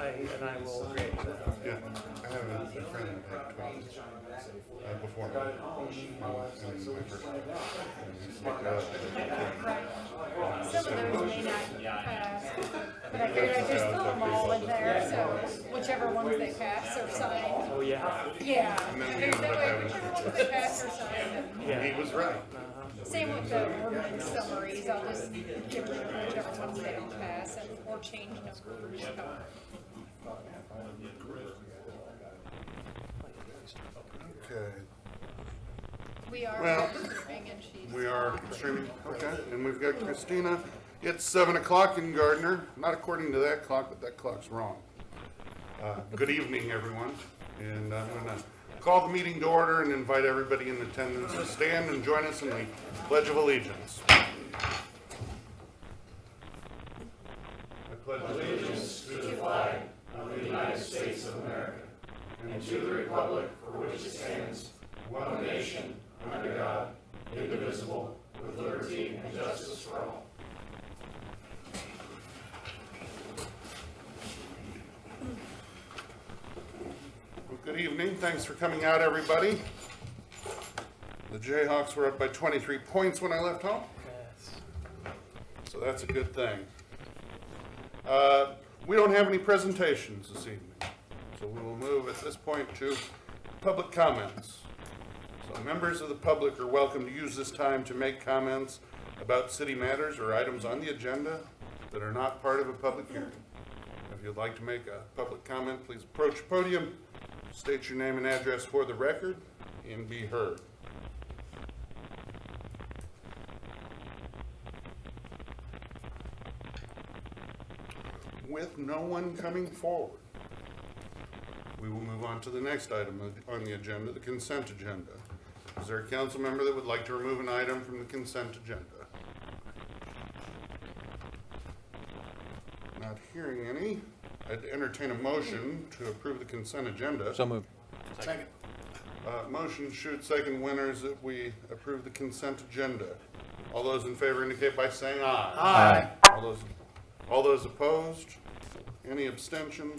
I will agree with that. Yeah, I have a friend that had twins before me. And my first, and he's like, Some of those may not pass, but I figured I'd just throw them all in there, so whichever ones they pass are signed. Oh, yeah? Yeah, And then we there's ended that up way, having- whichever ones they pass are signed. Yeah. he was right. Same with the ordinance summaries, I'll just get rid of whichever ones they don't pass and or change numbers. Okay, We are Well, streaming and she's. we are streaming, okay, and we've got Christina. It's 7 o'clock in Gardner, not according to that clock, but that clock's wrong. Good evening, everyone, and I'm gonna call the meeting to order and invite everybody in attendance to stand and join us in the Pledge of Allegiance. I pledge allegiance to the flag of the United States of America and to the republic for which it stands, one nation, under God, indivisible, with liberty and justice for all. Well, good evening. Thanks for coming out, everybody. The Jayhawks were up by 23 points when I left home, Yes. so that's a good thing. We don't have any presentations this evening, so we will move at this point to public comments. So members of the public are welcome to use this time to make comments about city matters or items on the agenda that are not part of a public hearing. If you'd like to make a public comment, please approach the podium, state your name and address for the record, and be heard. With no one coming forward, we will move on to the next item on the agenda, the consent agenda. Is there a council member that would like to remove an item from the consent agenda? Not hearing any. I'd entertain a motion to approve the consent agenda. So moved. Second. Motion shoot second winners that we approve the consent agenda. All those in favor indicate by saying aye. Aye. All those opposed? Any abstention?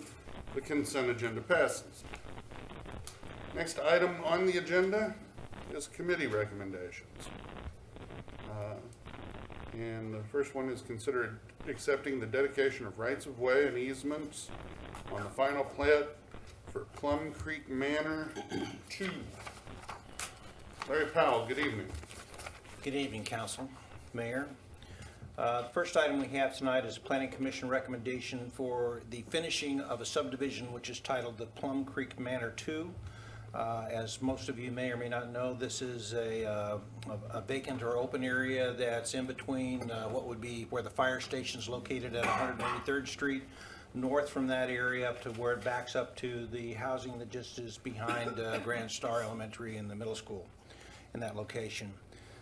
The consent agenda passes. Next item on the agenda is committee recommendations. And the first one is considered accepting the dedication of rights-of-way and easements on the final plat for Plum Creek Manor 2. Larry Powell, good evening. Good evening, Council, Mayor. The first item we have tonight is a Planning Commission recommendation for the finishing of a subdivision which is titled the Plum Creek Manor 2. As most of you may or may not know, this is a vacant or open area that's in between what would be where the fire station is located at 183rd Street, north from that area up to where it backs up to the housing that just is behind Grand Star Elementary and the middle school in that location.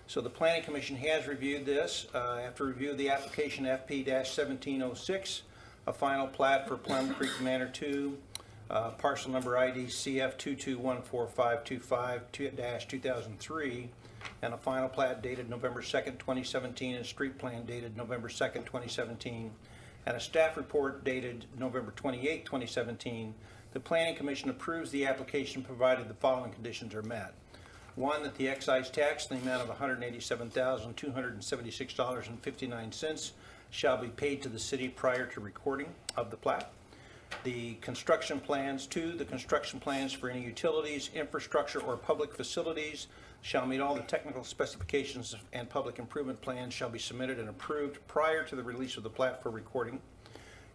So the Planning Commission has reviewed this. After review of the application FP-1706, a final plat for Plum Creek Manor 2, parcel number ID CF 2214525-2003, and a final plat dated November 2nd, 2017, and street plan dated November 2nd, 2017, and a staff report dated November 28, 2017, the Planning Commission approves the application provided the following conditions are met. One, that the excise tax in the amount of $187,276.59 shall be paid to the city prior to recording of the plat. The construction plans, two, the construction plans for any utilities, infrastructure, or public facilities shall meet all the technical specifications, and public improvement plans shall be submitted and approved prior to the release of the plat for recording.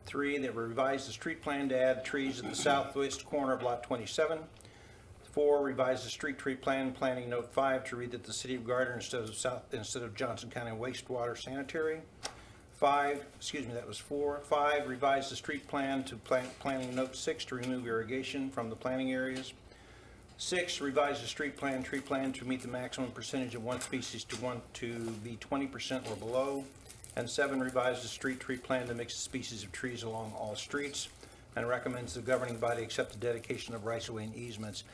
Three, that revise the street plan to add trees at the southwest corner of lot 27. 4, revise the street tree plan, planning note 5 to read that the city of Gardner instead of Johnson County wastewater sanitary. 4, revise the street plan to planning note 6 to remove irrigation from the planning areas. 6, revise the street plan, tree plan to meet the maximum percentage of one species to be 20% or below. And 7, revise the street tree plan to mix the species of trees along all streets, and recommends the governing body accept the dedication of rights-of-way and easements.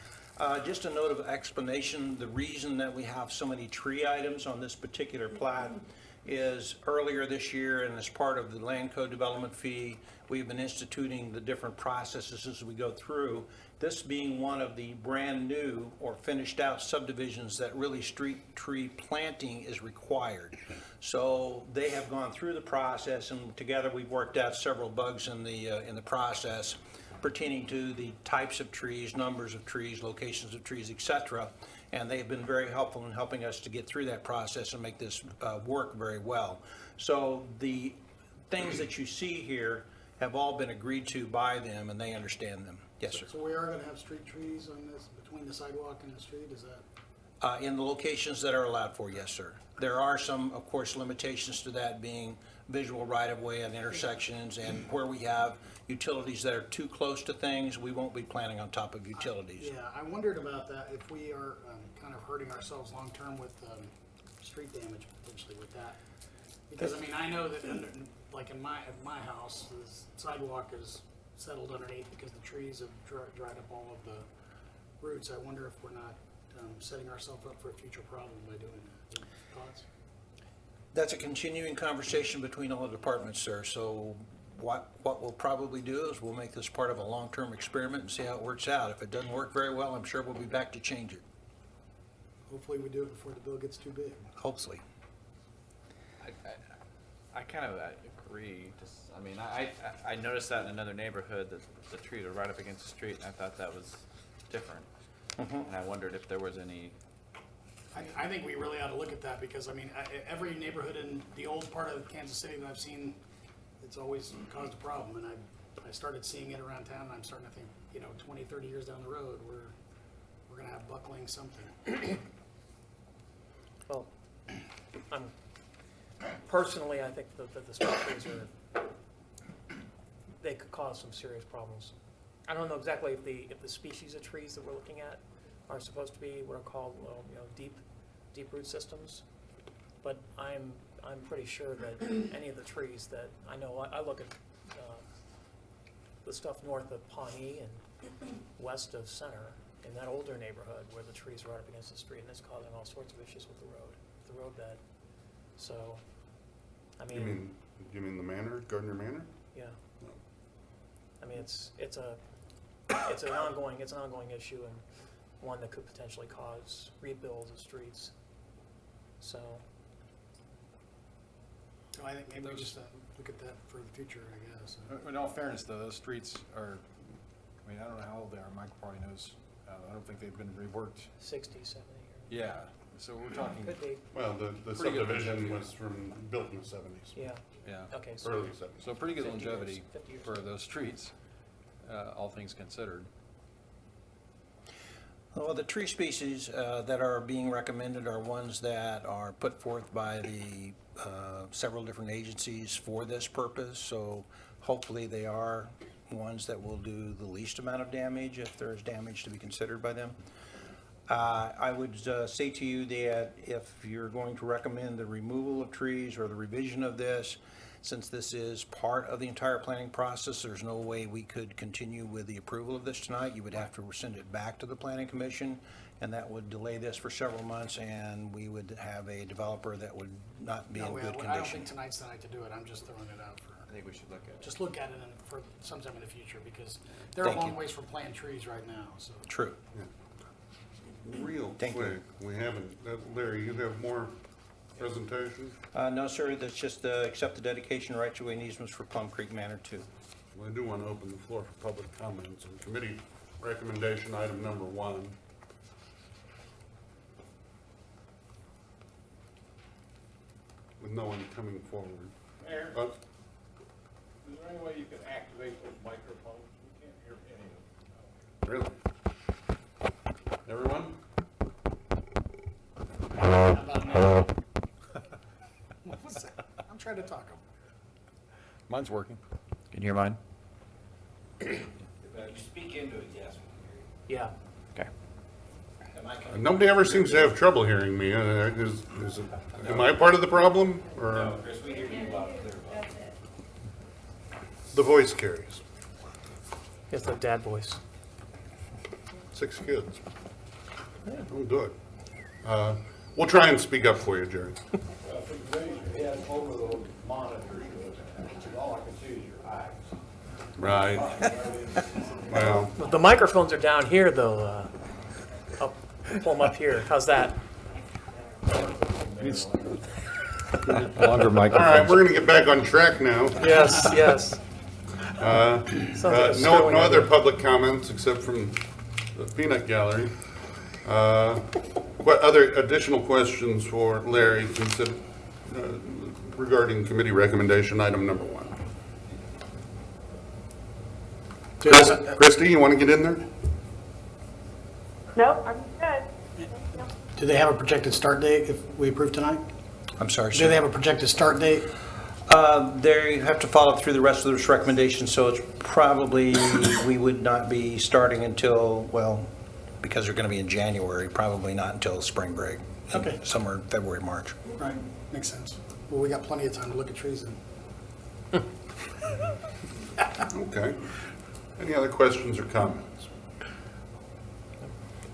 Just a note of explanation, the reason that we have so many tree items on this particular plat is earlier this year, and as part of the land code development fee, we've been instituting the different processes as we go through. This being one of the brand new or finished out subdivisions that really street tree planting is required. So they have gone through the process, and together we've worked out several bugs in the process pertaining to the types of trees, numbers of trees, locations of trees, et cetera. And they've been very helpful in helping us to get through that process and make this work very well. So the things that you see here have all been agreed to by them, and they understand them. Yes, sir. So we are gonna have street trees on this, between the sidewalk and the street, is that? In the locations that are allowed for, yes, sir. There are some, of course, limitations to that being visual right-of-way at intersections, and where we have utilities that are too close to things, we won't be planning on top of utilities. Yeah, I wondered about that, if we are kind of hurting ourselves long-term with street damage potentially with that. Because, I mean, I know that, like at my house, the sidewalk is settled underneath because the trees have dried up all of the roots. I wonder if we're not setting ourselves up for a future problem by doing that. Thoughts? That's a continuing conversation between all the departments, sir. So what we'll probably do is we'll make this part of a long-term experiment and see how it works out. If it doesn't work very well, I'm sure we'll be back to change it, Hopefully we do it before the bill gets too big. hopefully. I kind of agree. I mean, I noticed that in another neighborhood that the trees are right up against the street, and I thought that was different. And I wondered if there was any. I think we really ought to look at that because, I mean, every neighborhood in the old part of Kansas City that I've seen, it's always caused a problem. And I started seeing it around town, and I'm starting to think, 20, 30 years down the road, we're going to have buckling something. Well, personally, I think that the street trees they could cause some serious problems. I don't know exactly if the species of trees that we're looking at are supposed to be what are called, deep root systems. But I'm pretty sure that any of the trees that I know, I look at the stuff north of Pawnee and west of Center in that older neighborhood where the trees are right up against the street, and it's causing all sorts of issues with the road bed. So, I mean, You mean the manor, Gardner Manor? yeah. I mean, it's an ongoing issue and one that could potentially cause rebuilds of streets. So, I think maybe we just look at that for the future, I guess. In all fairness, though, those streets are, I mean, I don't know how old they are. Michael probably knows. I don't think they've been reworked. 60, 70 years. Yeah, so we're talking, Could be, Well, the Pretty good subdivision longevity. was built in the 70s. yeah. yeah. Okay, so Early 70s. So pretty good 50 years, longevity 50 years. for those streets, all things considered. Well, the tree species that are being recommended are ones that are put forth by the several different agencies for this purpose. So hopefully they are ones that will do the least amount of damage if there is damage to be considered by them. I would say to you that if you're going to recommend the removal of trees or the revision of this, since this is part of the entire planning process, there's no way we could continue with the approval of this tonight. You would have to send it back to the planning commission, and that would delay this for several months, and we would have a developer that would not be in good I don't condition. think tonight's the night to do it. I'm just throwing it out for, I think we should look at it. just look at it for sometime in the future because they're a Thank long you. ways from planting trees right now, so. True. Real Thank you. quick, we haven't, Larry, you have more presentation? No, sir, that's just accept the dedication rights of way and easements for Plum Creek Manor 2. Well, I do want to open the floor for public comments on committee recommendation item number 1. With no one coming forward. Mayor, But is there any way you can activate those microphones? We can't hear any of them. Really? Everyone? How about now? What was that? I'm trying to talk. Mine's working. Can you hear mine? Speak into it, yes. Yeah. Okay. Nobody ever seems to have trouble hearing me. Am I part of the problem? Or Chris, we hear you loud and clear. the voice carries? It's the dad voice. 6 kids. Don't do it. We'll try and speak up for you, Jerry. If you raise your head over those monitors, all I can see is your eyes. Right. Well, The microphones are down here, though. I'll pull them up here. How's that? Longer all right, microphones. we're gonna get back on track now. Yes, yes. Sounds like a No sterling other idea. public comments except from the peanut gallery. What other additional questions for Larry regarding committee recommendation item number 1? Christie, you want to get in there? Nope, I'm good. Do they have a projected start date if we approve tonight? I'm sorry, Do sir. they have a projected start date? They have to follow through the rest of those recommendations, so it's probably, we would not be starting until, well, because they're going to be in January, probably not until spring break. Okay. Somewhere in February, March. Right, makes sense. Well, we got plenty of time to look at trees then. Okay. Any other questions or comments?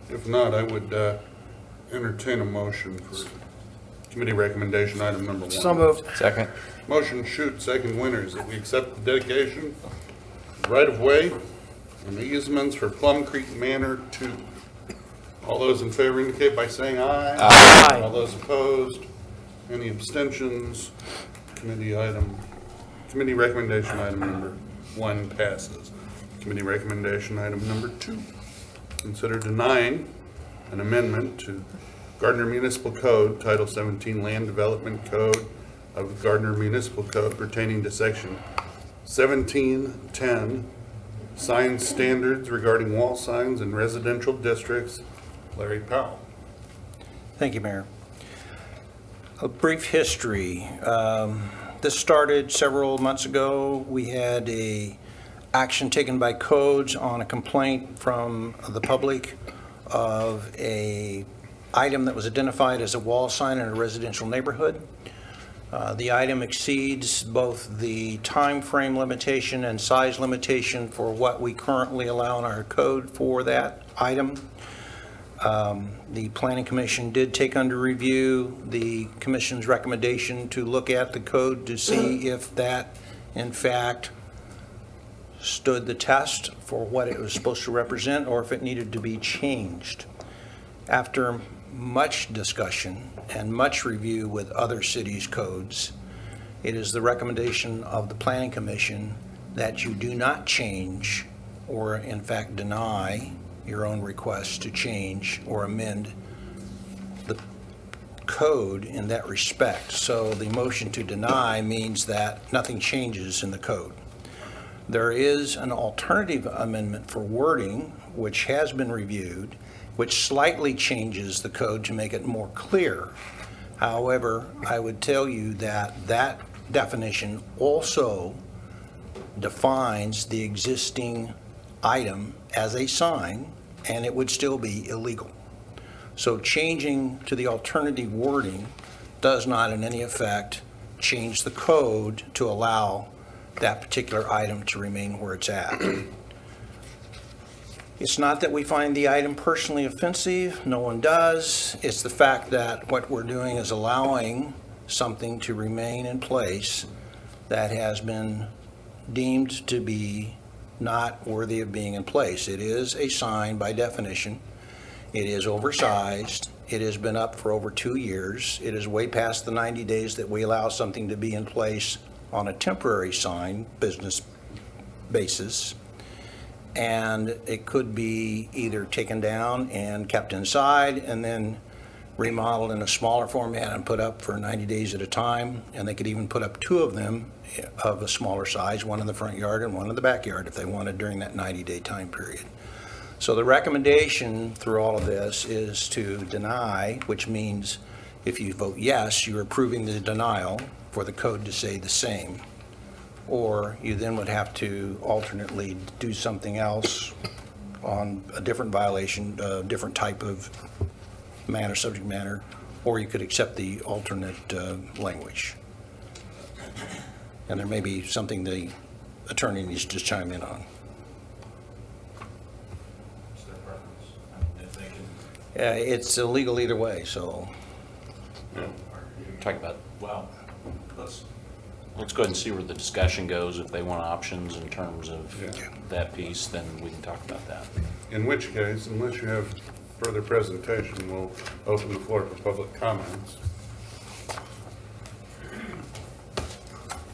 If not, I would entertain a motion for committee recommendation item number 1. So moved. Second. Motion, shoot, second winner is that we accept the dedication, right-of-way, and easements for Plum Creek Manor 2. All those in favor indicate by saying aye. Aye. All those opposed? Any abstentions? Committee recommendation item number 1 passes. Committee recommendation item number 2. Consider denying an amendment to Gardner Municipal Code, Title 17 Land Development Code of Gardner Municipal Code pertaining to Section 1710, sign standards regarding wall signs in residential districts. Larry Powell. Thank you, Mayor. A brief history. This started several months ago. We had a action taken by codes on a complaint from the public of a item that was identified as a wall sign in a residential neighborhood. The item exceeds both the time frame limitation and size limitation for what we currently allow in our code for that item. The Planning Commission did take under review the commission's recommendation to look at the code to see if that, in fact, stood the test for what it was supposed to represent or if it needed to be changed. After much discussion and much review with other cities' codes, it is the recommendation of the Planning Commission that you do not change or, in fact, deny your own request to change or amend the code in that respect. So the motion to deny means that nothing changes in the code. There is an alternative amendment for wording, which has been reviewed, which slightly changes the code to make it more clear. However, I would tell you that that definition also defines the existing item as a sign, and it would still be illegal. So changing to the alternative wording does not in any effect change the code to allow that particular item to remain where it's at. It's not that we find the item personally offensive, no one does. It's the fact that what we're doing is allowing something to remain in place that has been deemed to be not worthy of being in place. It is a sign by definition. It is oversized. It has been up for over 2 years. It is way past the 90 days that we allow something to be in place on a temporary sign business basis. And it could be either taken down and kept inside and then remodeled in a smaller format and put up for 90 days at a time. And they could even put up 2 of them of a smaller size, one in the front yard and one in the backyard if they wanted during that 90-day time period. So the recommendation through all of this is to deny, which means if you vote yes, you're approving the denial for the code to say the same. Or you then would have to alternately do something else on a different violation, a different type of matter, subject matter, or you could accept the alternate language. And there may be something the attorney needs to chime in on. It's their preference. I mean, if they can It's illegal either way, so talking about, well, let's go ahead and see where the discussion goes. If they want options in terms of Yeah. that piece, then we can talk about that. In which case, unless you have further presentation, we'll open the floor for public comments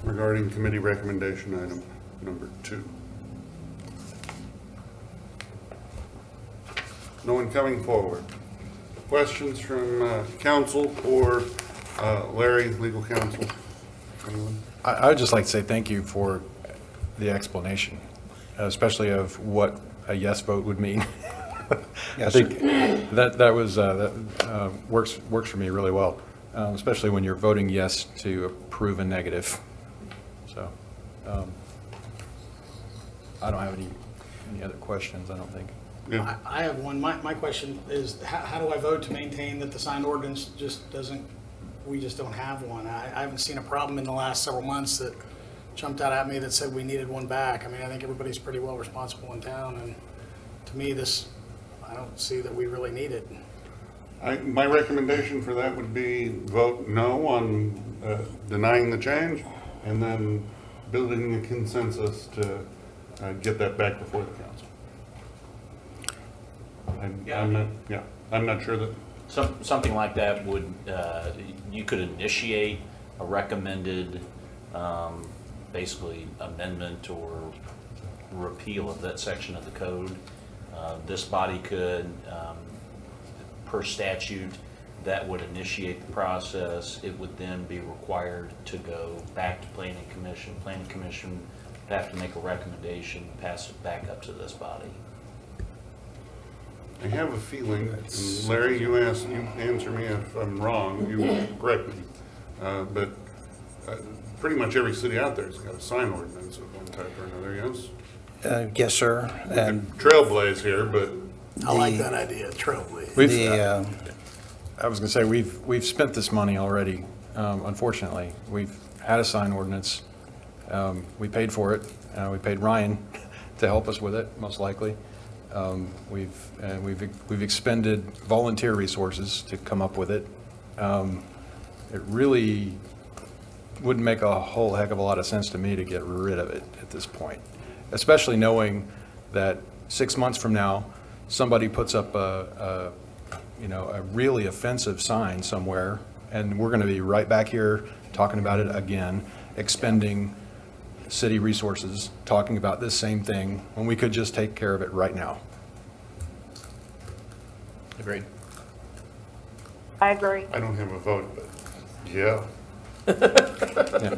regarding committee recommendation item number 2. No one coming forward. Questions from council or Larry, legal counsel? Anyone? I would just like to say thank you for the explanation, especially of what a yes vote would mean. I Yes, think that works for me really well, especially when you're voting yes to approve a negative. So I don't have any other questions, I don't think. Yeah. I have one. My question is, how do I vote to maintain that the sign ordinance just doesn't, we just don't have one? I haven't seen a problem in the last several months that jumped out at me that said we needed one back. I mean, I think everybody's pretty well responsible in town, and to me, I don't see that we really need it. My recommendation for that would be vote no on denying the change, and then building a consensus to get that back before the council. I'm not sure that, Something like that would, you could initiate a recommended, basically amendment or repeal of that section of the code. This body could, per statute, that would initiate the process. It would then be required to go back to planning commission. Planning commission would have to make a recommendation, pass it back up to this body. I have a feeling, and Larry, you answer me if I'm wrong, you correct me, but pretty much every city out there's got a sign ordinance of one type or another, yes? Yes, sir. And Trailblaze here, but I like that idea, trailblaze. I was going to say, we've spent this money already, unfortunately. We've had a sign ordinance. We paid for it. We paid Ryan to help us with it, most likely. We've expended volunteer resources to come up with it. It really wouldn't make a whole heck of a lot of sense to me to get rid of it at this point, especially knowing that 6 months from now, somebody puts up a really offensive sign somewhere, and we're going to be right back here talking about it again, expending city resources, talking about this same thing, when we could just take care of it right now. Agreed. I agree. I don't have a vote, but yeah. Yeah.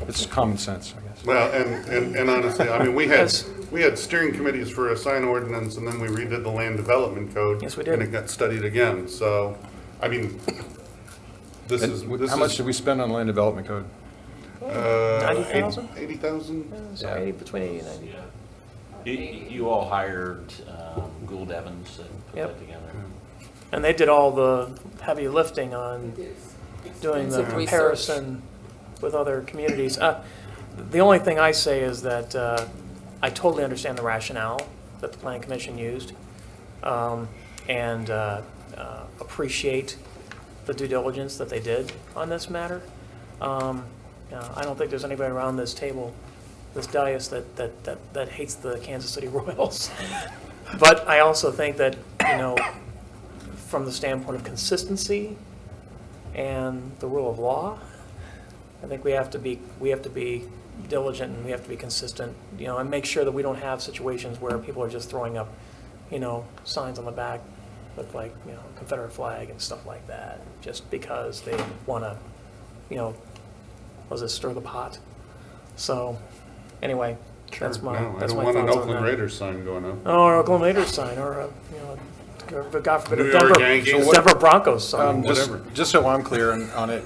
It's common sense, I guess. Well, and honestly, I mean, we had steering committees for a sign ordinance, and then we redid the land development code. Yes, we did. And it got studied again, so, I mean, this is. How much did we spend on land development code? 90,000? 80,000? Sorry, between 80 and 90. You all hired Gould Evans and put Yep. that together. And they did all the heavy lifting on doing the Extensive research. comparison with other communities. The only thing I say is that I totally understand the rationale that the Planning Commission used, and appreciate the due diligence that they did on this matter. I don't think there's anybody around this table, this dais, that hates the Kansas City Royals. But I also think that, from the standpoint of consistency and the rule of law, I think we have to be diligent, and we have to be consistent, and make sure that we don't have situations where people are just throwing up, signs on the back with Confederate flag and stuff like that, just because they want to, stir the pot. So, anyway, that's my No, I that's don't my want an thoughts on Oakland that. Raiders sign going up. Or Oakland Raiders sign, or God forbid, New a York Denver, Yankees. Denver Broncos sign. Just so I'm clear on it,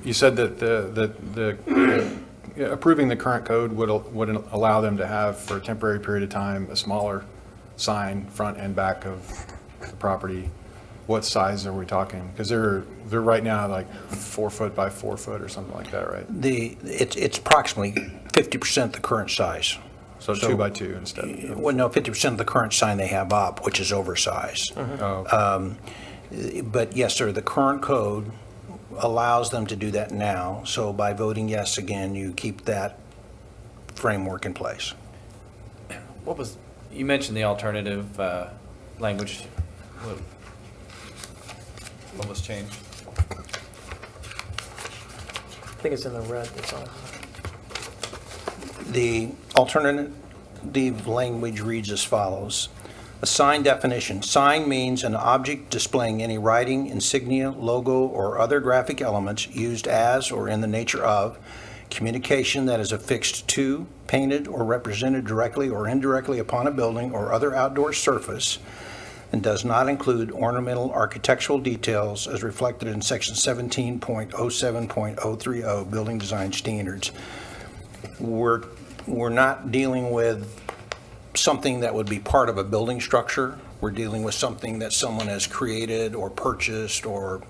you said that the approving the current code would allow them to have, for a temporary period of time, a smaller sign front and back of the property. What size are we talking? Because they're right now like 4 foot by 4 foot or something like that, right? It's approximately 50% the current size. So 2 by 2 instead. Well, no, 50% of the current sign they have up, which is oversized. Oh, But yes, sir, the current code allows them to do that now. So by voting yes again, you keep that framework in place. What was, you mentioned the alternative language. What was changed? I think it's in the red, that's all. The alternative language reads as follows. A sign definition. Sign means an object displaying any writing, insignia, logo, or other graphic elements used as or in the nature of communication that is affixed to, painted, or represented directly or indirectly upon a building or other outdoor surface, and does not include ornamental architectural details as reflected in section 17.07.030 Building Design Standards. We're not dealing with something that would be part of a building structure. We're dealing with something that someone has created or purchased or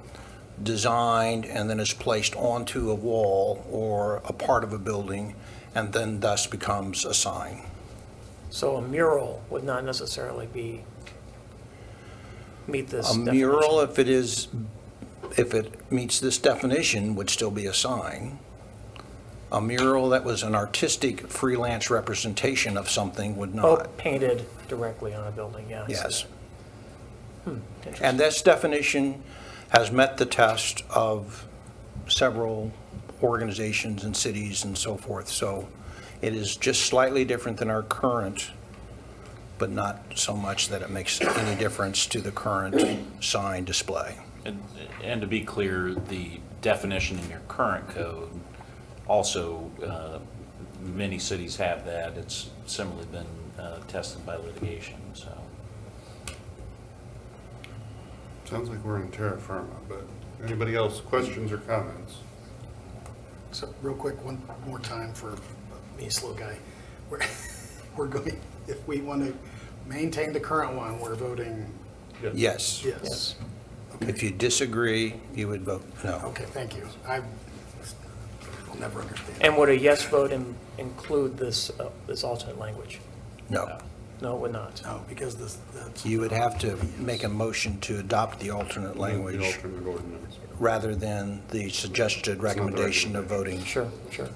designed and then is placed onto a wall or a part of a building and then thus becomes a sign. So a mural would not necessarily meet this definition? A mural, if it meets this definition, would still be a sign. A mural that was an artistic freelance representation of something would Oh, not. painted directly on a building, yeah. I see Yes. that. And Interesting. this definition has met the test of several organizations and cities and so forth. So it is just slightly different than our current, but not so much that it makes any difference to the current sign display. And to be clear, the definition in your current code also, many cities have that. It's similarly been tested by litigation, so. Sounds like we're in terra firma, but anybody else, questions or comments? So real quick, one more time for me, slow guy. We're going, if we want to maintain the current one, we're voting Yes. yes. If you disagree, you would vote no. Okay, thank you. I will never understand. And would a yes vote include this alternate language? No. No, it would not. No, because that's. You would have to make a motion to adopt the alternate The language alternate ordinance. rather than the suggested recommendation of voting. Sure, sure.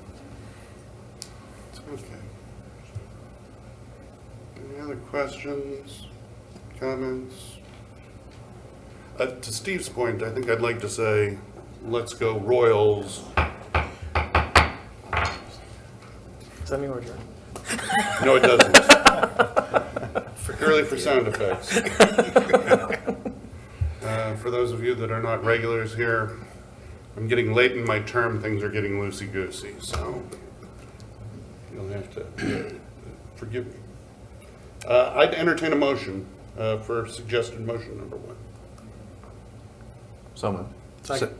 Okay. Any other questions, comments? To Steve's point, I think I'd like to say, let's go Royals. Does that mean we're adjourned? No, it doesn't. Purely for sound effects. For those of you that are not regulars here, I'm getting late in my term, things are getting loosey-goosey, so you'll have to forgive me. I'd entertain a motion for suggested motion number 1. Someone. Second.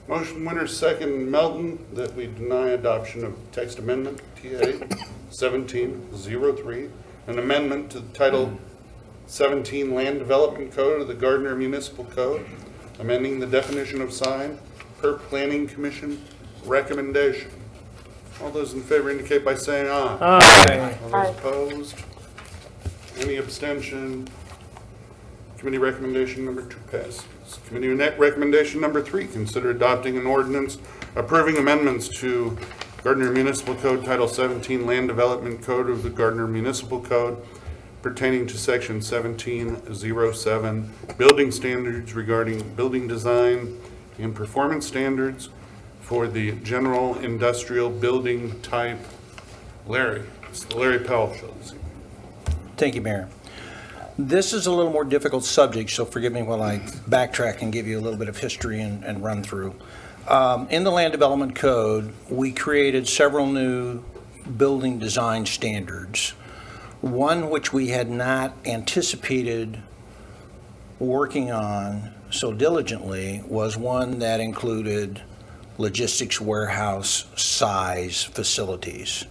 Motion winner second, Melton, that we deny adoption of text amendment TA 1703, an amendment to the Title 17 Land Development Code of the Gardner Municipal Code, amending the definition of sign per Planning Commission recommendation. All those in favor indicate by saying aye. Aye. All those opposed? Any abstention? Committee recommendation number 2 passes. Committee recommendation number 3, consider adopting an ordinance approving amendments to Gardner Municipal Code Title 17 Land Development Code of the Gardner Municipal Code pertaining to section 1707 building standards regarding building design and performance standards for the general industrial building type. Larry, it's the Larry Powell show this evening. Thank you, Mayor. This is a little more difficult subject, so forgive me while I backtrack and give you a little bit of history and run through. In the Land Development Code, we created several new building design standards. One which we had not anticipated working on so diligently was one that included logistics warehouse size facilities.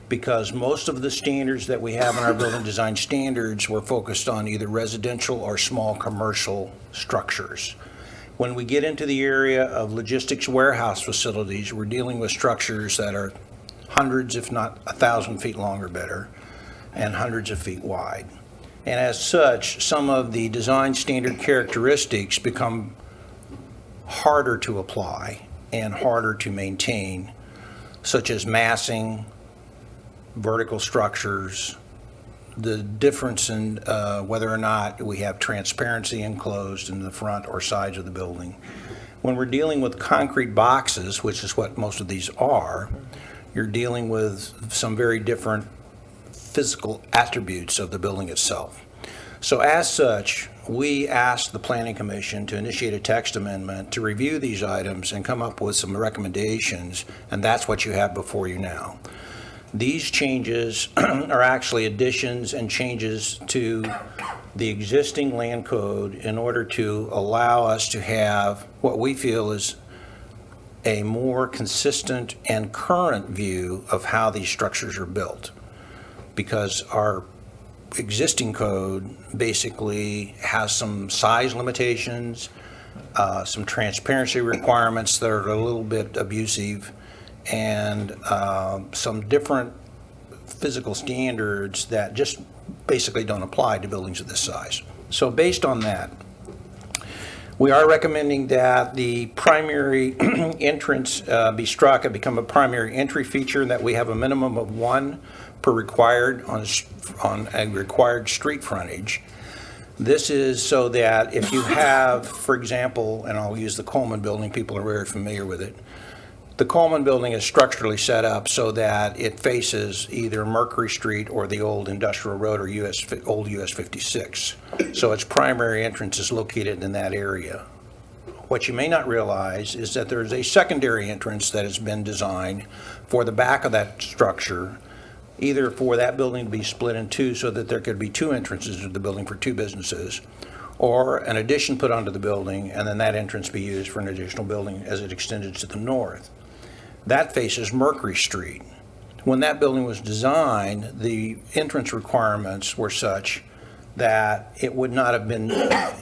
Because most of the standards that we have in our building design standards were focused on either residential or small commercial structures. When we get into the area of logistics warehouse facilities, we're dealing with structures that are hundreds, if not 1,000 feet long or better, and hundreds of feet wide. And as such, some of the design standard characteristics become harder to apply and harder to maintain, such as massing, vertical structures, the difference in whether or not we have transparency enclosed in the front or sides of the building. When we're dealing with concrete boxes, which is what most of these are, you're dealing with some very different physical attributes of the building itself. So as such, we asked the Planning Commission to initiate a text amendment to review these items and come up with some recommendations, and that's what you have before you now. These changes are actually additions and changes to the existing land code in order to allow us to have what we feel is a more consistent and current view of how these structures are built. Because our existing code basically has some size limitations, some transparency requirements that are a little bit abusive, and some different physical standards that just basically don't apply to buildings of this size. So based on that, we are recommending that the primary entrance be struck and become a primary entry feature, and that we have a minimum of one per required on a required street frontage. This is so that if you have, for example, and I'll use the Coleman Building, people are very familiar with it. The Coleman Building is structurally set up so that it faces either Mercury Street or the old Industrial Road or old US 56. So its primary entrance is located in that area. What you may not realize is that there's a secondary entrance that has been designed for the back of that structure, either for that building to be split in two so that there could be two entrances to the building for two businesses, or an addition put onto the building and then that entrance be used for an additional building as it extended to the north. That faces Mercury Street. When that building was designed, the entrance requirements were such that it would not have been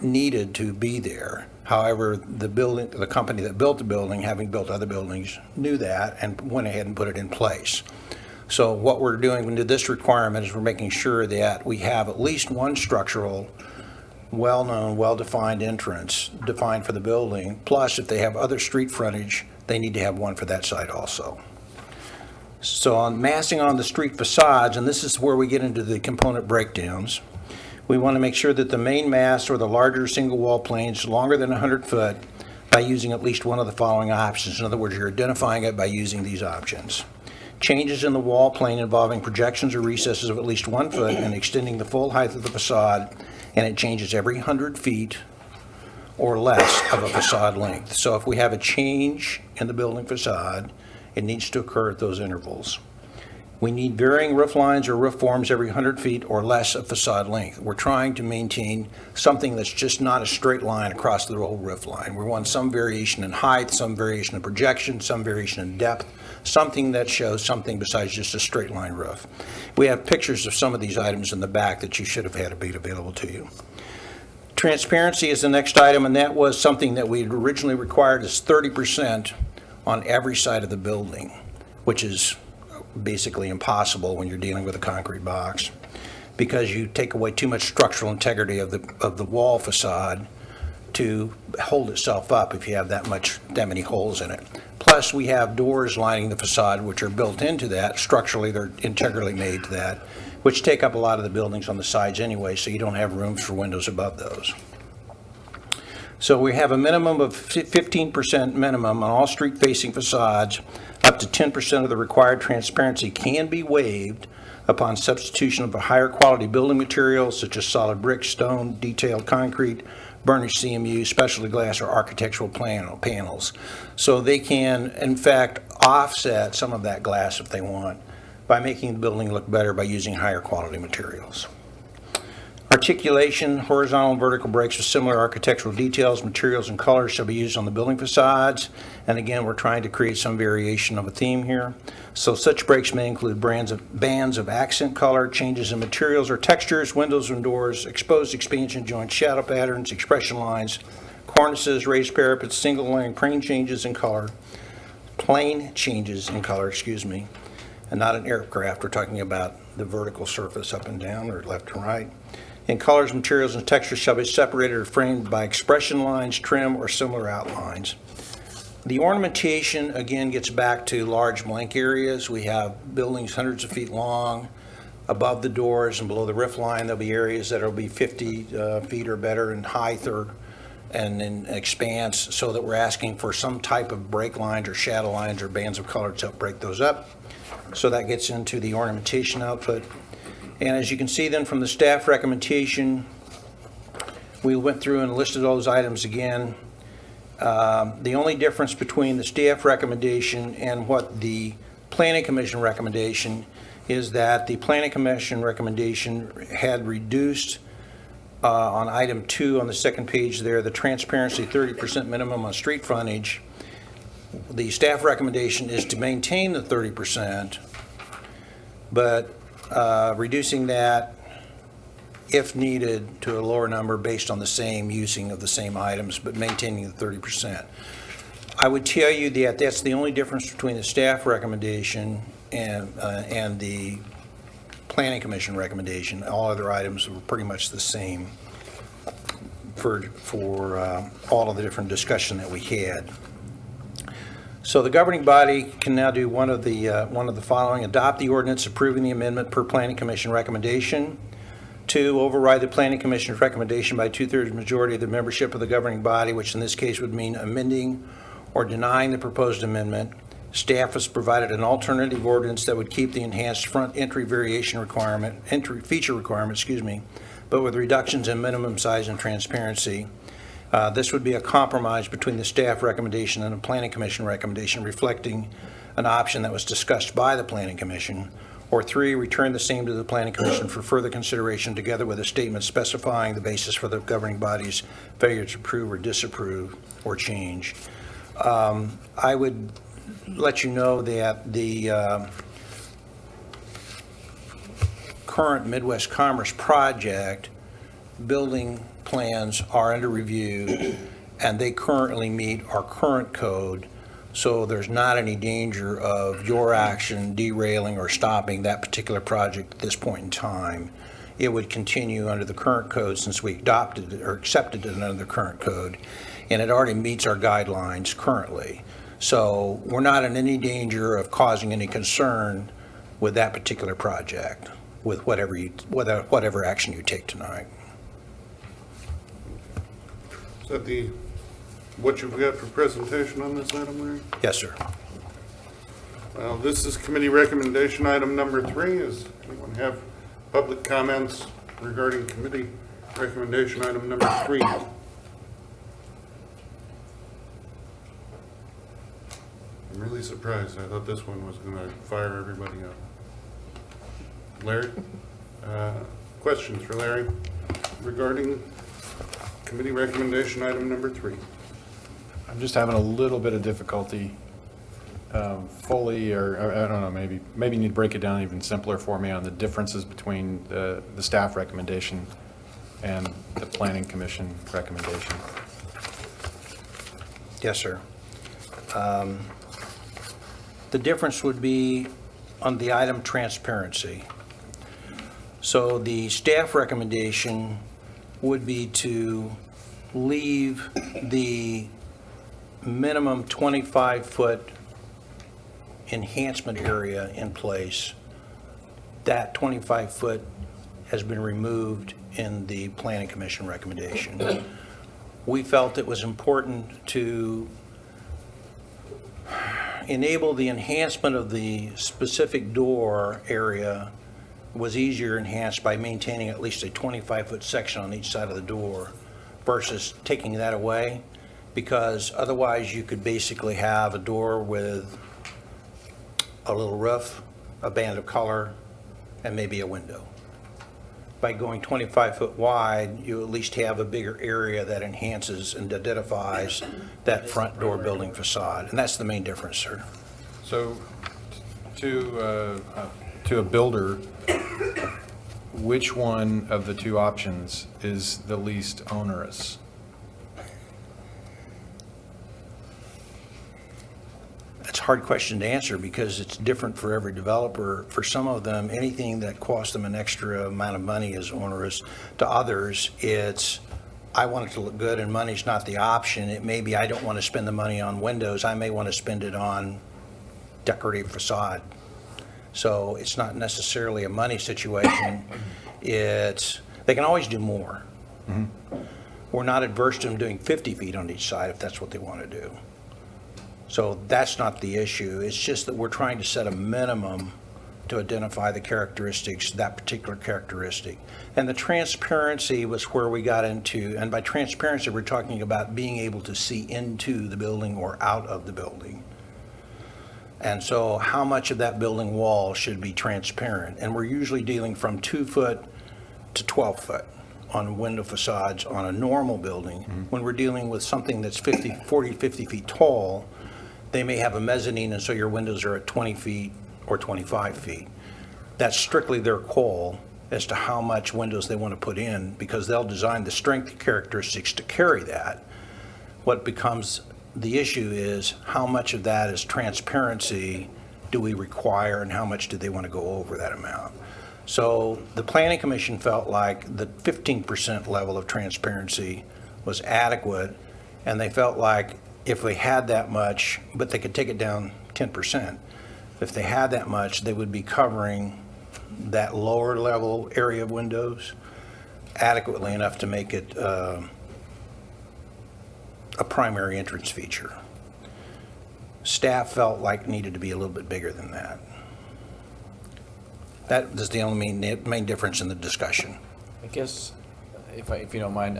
needed to be there. However, the company that built the building, having built other buildings, knew that and went ahead and put it in place. So what we're doing with this requirement is we're making sure that we have at least one structural, well-known, well-defined entrance defined for the building. Plus, if they have other street frontage, they need to have one for that side also. So on massing on the street facades, and this is where we get into the component breakdowns, we want to make sure that the main mass or the larger single wall planes longer than 100 foot by using at least one of the following options. In other words, you're identifying it by using these options. Changes in the wall plane involving projections or recesses of at least 1 foot and extending the full height of the facade, and it changes every 100 feet or less of a facade length. So if we have a change in the building facade, it needs to occur at those intervals. We need varying roof lines or roof forms every 100 feet or less of facade length. We're trying to maintain something that's just not a straight line across the whole roof line. We want some variation in height, some variation in projection, some variation in depth, something that shows something besides just a straight line roof. We have pictures of some of these items in the back that you should have had available to you. Transparency is the next item, and that was something that we had originally required is 30% on every side of the building, which is basically impossible when you're dealing with a concrete box, because you take away too much structural integrity of the wall facade to hold itself up if you have that many holes in it. Plus, we have doors lining the facade which are built into that. Structurally, they're integrally made to that, which take up a lot of the buildings on the sides anyway, so you don't have rooms for windows above those. So we have a minimum of 15% minimum on all street-facing facades. Up to 10% of the required transparency can be waived upon substitution of a higher quality building material such as solid brick, stone, detailed concrete, burnished CMU, specialty glass, or architectural panels. So they can, in fact, offset some of that glass if they want by making the building look better by using higher quality materials. Articulation, horizontal and vertical breaks with similar architectural details, materials, and colors shall be used on the building facades. And again, we're trying to create some variation of a theme here. So such breaks may include bands of accent color, changes in materials or textures, windows and doors, exposed expansion joints, shadow patterns, expression lines, cornices, raised parapets, single line plane changes in color, and not an aircraft. We're talking about the vertical surface up and down or left and right. in colors, materials, and textures shall be separated or framed by expression lines, trim, or similar outlines. The ornamentation, again, gets back to large blank areas. We have buildings hundreds of feet long. Above the doors and below the roof line, there'll be areas that will be 50 feet or better in height and in expanse, so that we're asking for some type of break lines or shadow lines or bands of color to help break those up. So that gets into the ornamentation output. And as you can see then from the staff recommendation, we went through and listed all those items again. The only difference between the staff recommendation and what the Planning Commission recommendation is that the Planning Commission recommendation had reduced on item 2 on the second page there, the transparency 30% minimum on street frontage. The staff recommendation is to maintain the 30%, but reducing that if needed to a lower number based on the same using of the same items, but maintaining the 30%. I would tell you that that's the only difference between the staff recommendation and the Planning Commission recommendation. All other items were pretty much the same for all of the different discussion that we had. So the governing body can now do one of the following: adopt the ordinance approving the amendment per Planning Commission recommendation. 2, override the Planning Commission's recommendation by 2/3 majority of the membership of the governing body, which in this case would mean amending or denying the proposed amendment. Staff has provided an alternative ordinance that would keep the enhanced front entry feature requirement, but with reductions in minimum size and transparency. This would be a compromise between the staff recommendation and the Planning Commission recommendation, reflecting an option that was discussed by the Planning Commission. Or 3, return the same to the Planning Commission for further consideration, together with a statement specifying the basis for the governing body's failure to approve or disapprove or change. I would let you know that the current Midwest Commerce project building plans are under review, and they currently meet our current code, so there's not any danger of your action derailing or stopping that particular project at this point in time. It would continue under the current code since we adopted it or accepted it under the current code, and it already meets our guidelines currently. So we're not in any danger of causing any concern with that particular project, with whatever action you take tonight. Is that what you've got for presentation on this item, Larry? Yes, sir. Well, this is committee recommendation item number 3. Does anyone have public comments regarding committee recommendation item number 3? I'm really surprised. I thought this one was going to fire everybody up. Larry? Questions for Larry regarding committee recommendation item number 3? I'm just having a little bit of difficulty fully, or I don't know, maybe you need to break it down even simpler for me on the differences between the staff recommendation and the Planning Commission recommendation. Yes, sir. The difference would be on the item transparency. So the staff recommendation would be to leave the minimum 25-foot enhancement area in place. That 25-foot has been removed in the Planning Commission recommendation. We felt it was important to enable the enhancement of the specific door area was easier enhanced by maintaining at least a 25-foot section on each side of the door versus taking that away, because otherwise you could basically have a door with a little roof, a band of color, and maybe a window. By going 25 foot wide, you at least have a bigger area that enhances and identifies that front door building facade, and that's the main difference, sir. So to a builder, which one of the two options is the least onerous? It's a hard question to answer because it's different for every developer. For some of them, anything that costs them an extra amount of money is onerous. To others, it's, I want it to look good and money's not the option. It may be I don't want to spend the money on windows. I may want to spend it on decorative facade. So it's not necessarily a money situation. It's, they can always do more. We're not adverse to them doing 50 feet on each side if that's what they want to do. So that's not the issue. It's just that we're trying to set a minimum to identify the characteristics, that particular characteristic. And the transparency was where we got into, and by transparency, we're talking about being able to see into the building or out of the building. And so how much of that building wall should be transparent? And we're usually dealing from 2 foot to 12 foot on window facades on a normal building. When we're dealing with something that's 40, 50 feet tall, they may have a mezzanine, and so your windows are at 20 feet or 25 feet. That's strictly their call as to how much windows they want to put in, because they'll design the strength characteristics to carry that. What becomes the issue is how much of that is transparency do we require, and how much do they want to go over that amount? So the Planning Commission felt like the 15% level of transparency was adequate, and they felt like if they had that much, but they could take it down 10%, if they had that much, they would be covering that lower level area of windows adequately enough to make it a primary entrance feature. Staff felt like it needed to be a little bit bigger than that. That is the only main difference in the discussion. I guess, if you don't mind,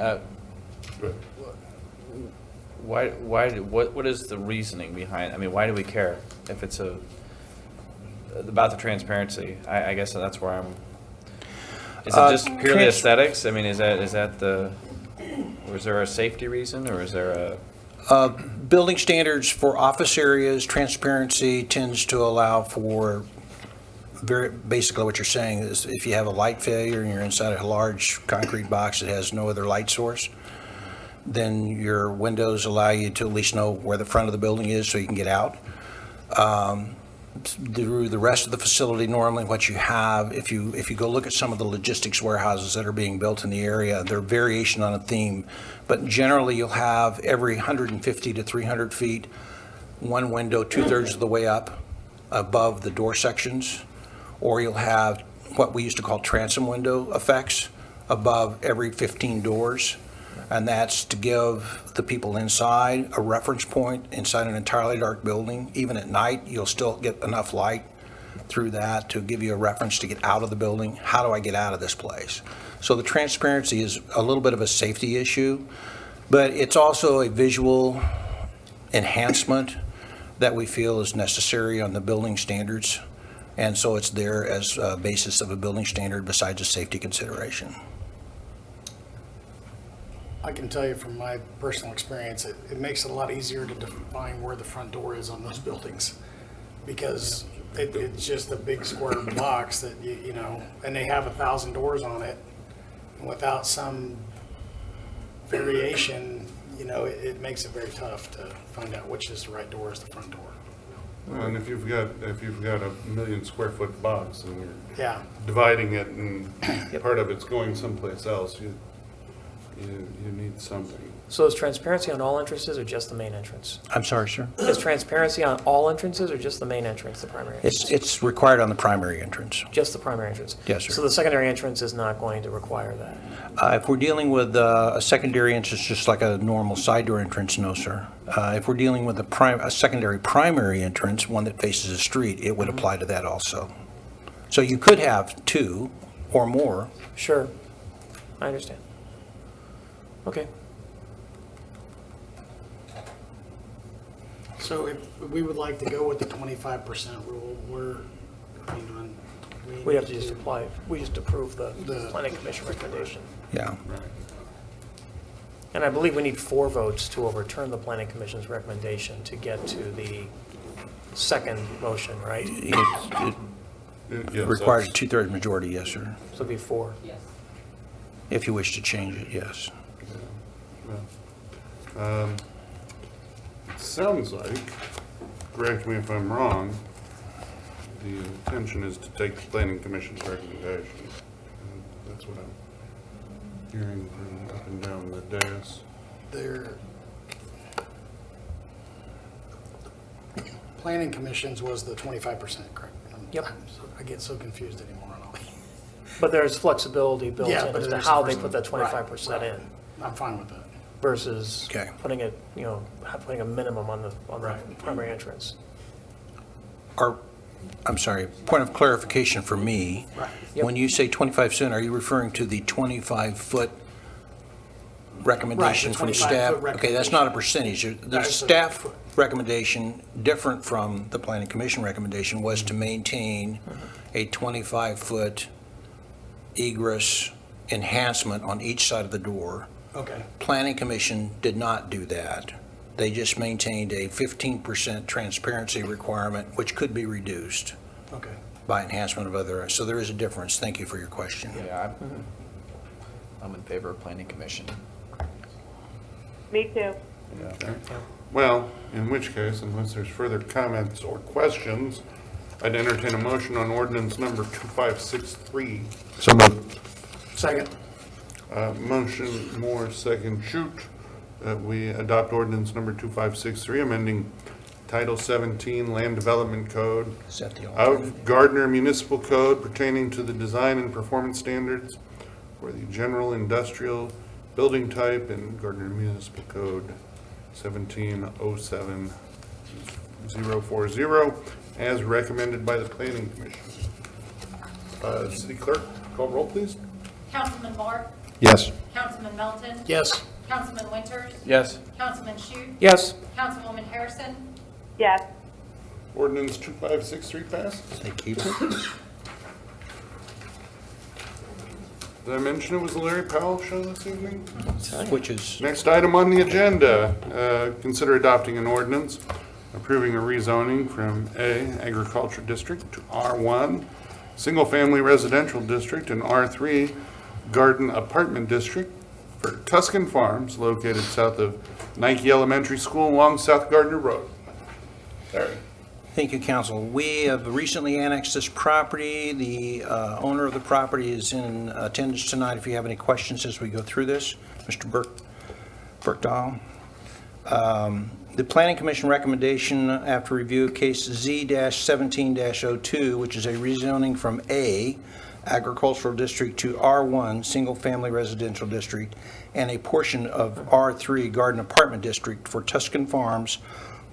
what is the reasoning behind, I mean, why do we care if it's about the transparency? I guess that's where I'm, is it just purely aesthetics? I mean, is that or is there a safety reason, or is there a? Building standards for office areas, transparency tends to allow for basically what you're saying is if you have a light failure and you're inside a large concrete box that has no other light source, then your windows allow you to at least know where the front of the building is so you can get out. Through the rest of the facility, normally what you have, if you go look at some of the logistics warehouses that are being built in the area, they're variation on a theme, but generally you'll have every 150 to 300 feet, one window 2/3 of the way up above the door sections, or you'll have what we used to call transom window effects above every 15 doors. And that's to give the people inside a reference point inside an entirely dark building. Even at night, you'll still get enough light through that to give you a reference to get out of the building. How do I get out of this place? So the transparency is a little bit of a safety issue, but it's also a visual enhancement that we feel is necessary on the building standards. And so it's there as a basis of a building standard besides a safety consideration. I can tell you from my personal experience, it makes it a lot easier to define where the front door is on those buildings. Because it's just a big square box that, you know, and they have 1,000 doors on it. And without some variation, you know, it makes it very tough to find out which is the right door is the front door. And if you've got a 1 million square foot box and you're Yeah. dividing it and part of it's going someplace else, you need something. So is transparency on all entrances or just the main entrance? I'm sorry, sir? Is transparency on all entrances or just the main entrance, the primary entrance? It's required on the primary entrance. Just the primary entrance? Yes, sir. So the secondary entrance is not going to require that? If we're dealing with a secondary entrance, just like a normal side door entrance, no, sir. If we're dealing with a secondary primary entrance, one that faces a street, it would apply to that also. So you could have 2 or more. Sure, I understand. Okay. So if we would like to go with the 25% rule, We have to just apply, we just approve the The- planning commission recommendation. Yeah. And I believe we need 4 votes to overturn the planning commission's recommendation to get to the second motion, right? It requires a 2/3 majority, yes, sir. So it'd be 4. If you wish to change it, yes. It sounds like correct me if I'm wrong, the intention is to take the planning commission's recommendation. That's what I'm hearing from up and down the dais. Their planning commissions was the 25%, correct? Yep. I get so confused anymore on all these. But there's flexibility built Yeah, in but as to there's how they some- put that right, 25% right. in I'm fine with that. versus Okay. putting it, putting a minimum on the Right. primary entrance. I'm sorry, point of clarification for me. Right. Yep. When you say 25%, are you referring to the 25-foot recommendation Right, the from 25-foot staff? Okay, that's not a percentage. The That's a staff foot. recommendation, different from the planning commission recommendation, was to maintain a 25-foot egress enhancement on each side of the door. Okay, Planning commission did not do that. They just maintained a 15% transparency requirement, which could be reduced okay. by enhancement of other, so there is a difference. Thank you for your question. Yeah, I'm in favor of planning commission. Me too. Okay. Well, in which case, unless there's further comments or questions, I'd entertain a motion on ordinance number 2563. So moved. Second. Motion Moore, second Shoot, that we adopt ordinance number 2563, amending Title 17 Land Development Code Set the alternative. of Gardner Municipal Code pertaining to the design and performance standards for the general industrial building type in Gardner Municipal Code 1707040, as recommended by the Planning Commission. City Clerk, call roll, please. Councilman Moore, Yes. Councilman Melton, Yes. Councilman Winters, Yes. Councilman Shute, Yes. Councilwoman Harrison, Yes. Ordinance 2563 passes. They keep it? Did I mention it was the Larry Powell show this evening? Which is, Next item on the agenda, consider adopting an ordinance approving a rezoning from A, Agriculture District, to R1, Single Family Residential District, and R3, Garden Apartment District for Tuscan Farms located south of Nike Elementary School along South Gardner Road. Larry. thank you, council. We have recently annexed this property. The owner of the property is in attendance tonight if you have any questions as we go through this. Mr. Burkdahl. The Planning Commission recommendation after review of case Z-17-02, which is a rezoning from A, Agricultural District, to R1, Single Family Residential District, and a portion of R3, Garden Apartment District for Tuscan Farms,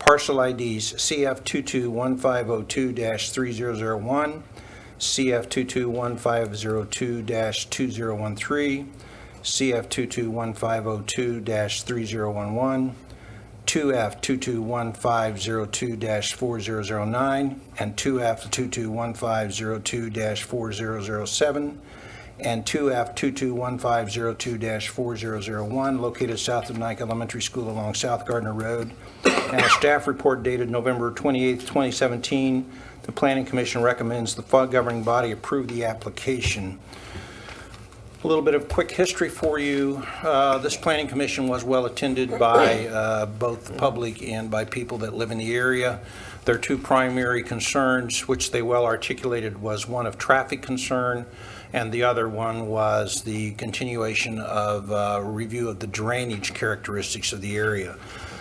parcel IDs CF221502-3001, CF221502-2013, CF221502-3011, 2F221502-4009, and 2F221502-4007, and 2F221502-4001, located south of Nike Elementary School along South Gardner Road. And a staff report dated November 28, 2017. The Planning Commission recommends the governing body approve the application. A little bit of quick history for you. This Planning Commission was well attended by both the public and by people that live in the area. Their two primary concerns, which they well articulated, was one of traffic concern, and the other one was the continuation of review of the drainage characteristics of the area.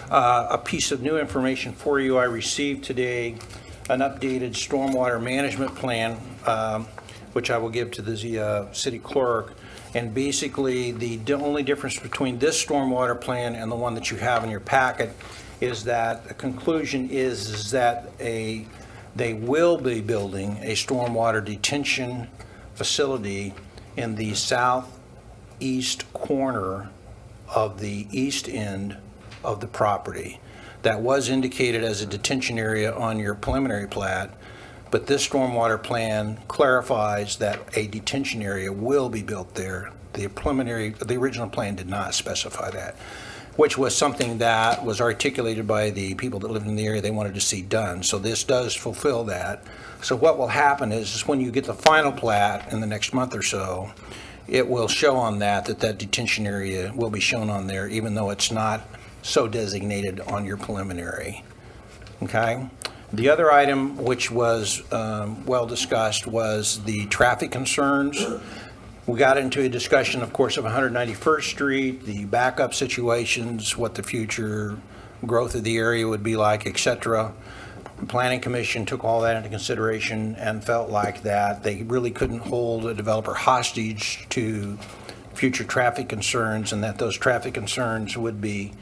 A piece of new information for you, I received today an updated stormwater management plan, which I will give to the city clerk. And basically, the only difference between this stormwater plan and the one that you have in your packet is that the conclusion is that they will be building a stormwater detention facility in the southeast corner of the east end of the property. That was indicated as a detention area on your preliminary plat, but this stormwater plan clarifies that a detention area will be built there. The original plan did not specify that, which was something that was articulated by the people that lived in the area they wanted to see done. So this does fulfill that. So what will happen is when you get the final plat in the next month or so, it will show on that detention area will be shown on there, even though it's not so designated on your preliminary. Okay? The other item, which was well discussed, was the traffic concerns. We got into a discussion, of course, of 191st Street, the backup situations, what the future growth of the area would be like, et cetera. The Planning Commission took all that into consideration and felt like that they really couldn't hold a developer hostage to future traffic concerns, and that those traffic concerns would be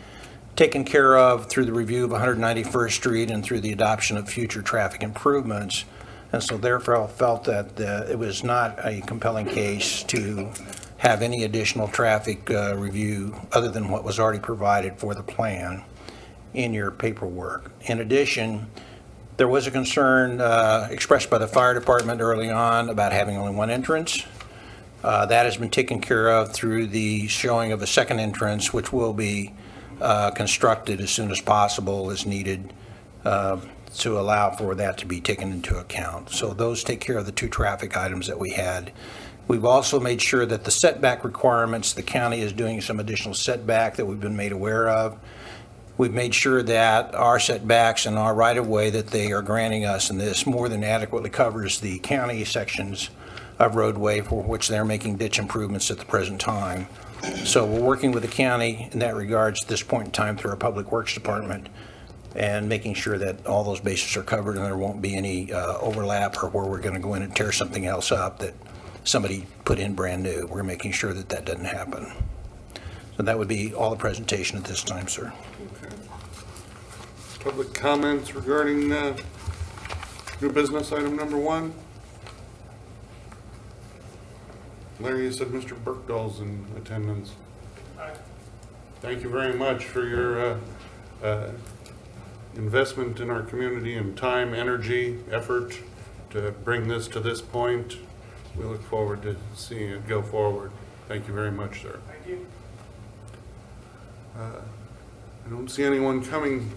taken care of through the review of 191st Street and through the adoption of future traffic improvements. And so therefore felt that it was not a compelling case to have any additional traffic review other than what was already provided for the plan in your paperwork. In addition, there was a concern expressed by the fire department early on about having only one entrance. That has been taken care of through the showing of a second entrance, which will be constructed as soon as possible as needed to allow for that to be taken into account. So those take care of the two traffic items that we had. We've also made sure that the setback requirements, the county is doing some additional setback that we've been made aware of. We've made sure that our setbacks and our right-of-way that they are granting us, and this more than adequately covers the county sections of roadway for which they're making ditch improvements at the present time. So we're working with the county in that regards at this point in time through our Public Works Department and making sure that all those bases are covered and there won't be any overlap or where we're going to go in and tear something else up that somebody put in brand new. We're making sure that that doesn't happen. So that would be all the presentation at this time, sir. Okay. Public comments regarding new business item number 1? Larry, you said Mr. Burkdall's in attendance. Thank you very much for your investment in our community and time, energy, effort to bring this to this point. We look forward to seeing it go forward. Thank you very much, sir. Thank you. I don't see anyone coming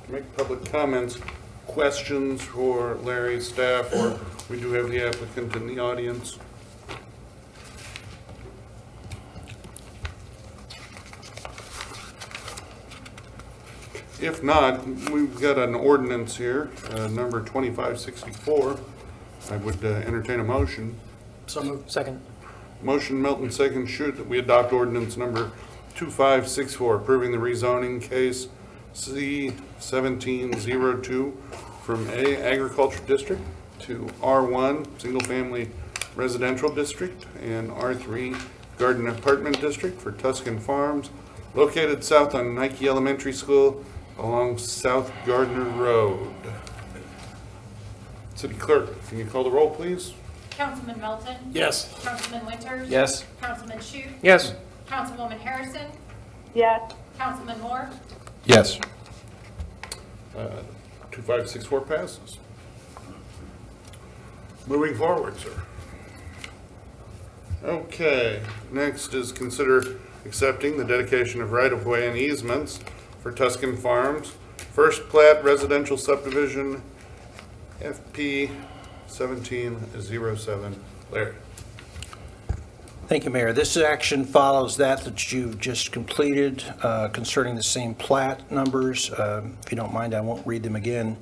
to make public comments. Questions for Larry, staff, or we do have the applicant in the audience. If not, we've got an ordinance here, number 2564. I would entertain a motion. So moved. Second. Motion, Milton, second, shoot that we adopt ordinance number 2564, approving the rezoning case C-1702 from A, Agriculture District, to R1, Single Family Residential District, and R3, Garden Apartment District for Tuscan Farms, located south on Nike Elementary School along South Gardner Road. City Clerk, can you call the roll, please? Councilman Melton? Yes. Councilman Winters? Yes. Councilman Shute? Yes. Councilwoman Harrison? yes, Councilman Moore? Yes. 2564 passes. Moving forward, sir. Okay, next is consider accepting the dedication of right-of-way and easements for Tuscan Farms, first plat residential subdivision, FP 1707. Larry. Thank you, Mayor. This action follows that you've just completed concerning the same plat numbers. If you don't mind, I won't read them again.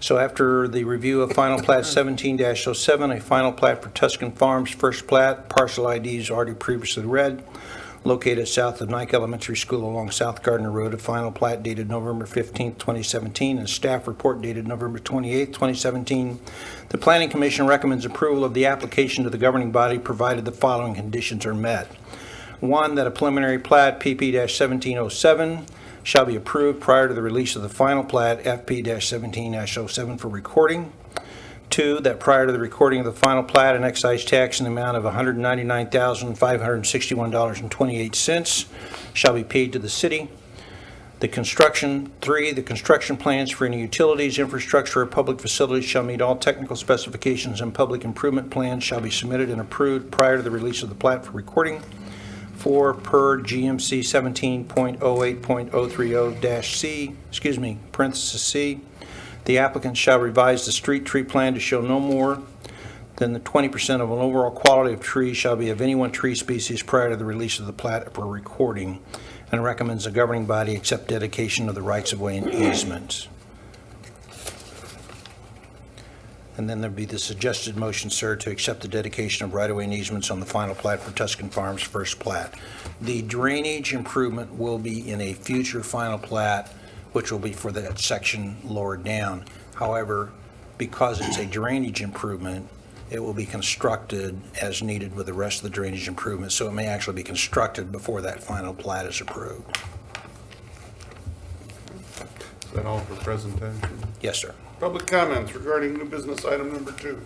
So after the review of final plat 17-07, a final plat for Tuscan Farms, first plat, parcel IDs already previously read, located south of Nike Elementary School along South Gardner Road, a final plat dated November 15, 2017, and staff report dated November 28, 2017. The Planning Commission recommends approval of the application to the governing body provided the following conditions are met. One, that a preliminary plat PP-1707 shall be approved prior to the release of the final plat FP-17-07 for recording. Two, that prior to the recording of the final plat, an excise tax in the amount of $199,561.28 shall be paid to the city. The construction plans for any utilities, infrastructure, or public facilities shall meet all technical specifications, and public improvement plans shall be submitted and approved prior to the release of the plat for recording. 4, per GMC 17.08.030-C, parenthesis C, the applicant shall revise the street tree plan to show no more than the 20% of an overall quality of trees shall be of any one tree species prior to the release of the plat for recording, and recommends the governing body accept dedication of the rights of way and easements. And then there'd be the suggested motion, sir, to accept the dedication of right-of-way and easements on the final plat for Tuscan Farms first plat. The drainage improvement will be in a future final plat, which will be for that section lower down. However, because it's a drainage improvement, it will be constructed as needed with the rest of the drainage improvements, so it may actually be constructed before that final plat is approved. Is that all for presentation? Yes, sir. Public comments regarding new business item number 2.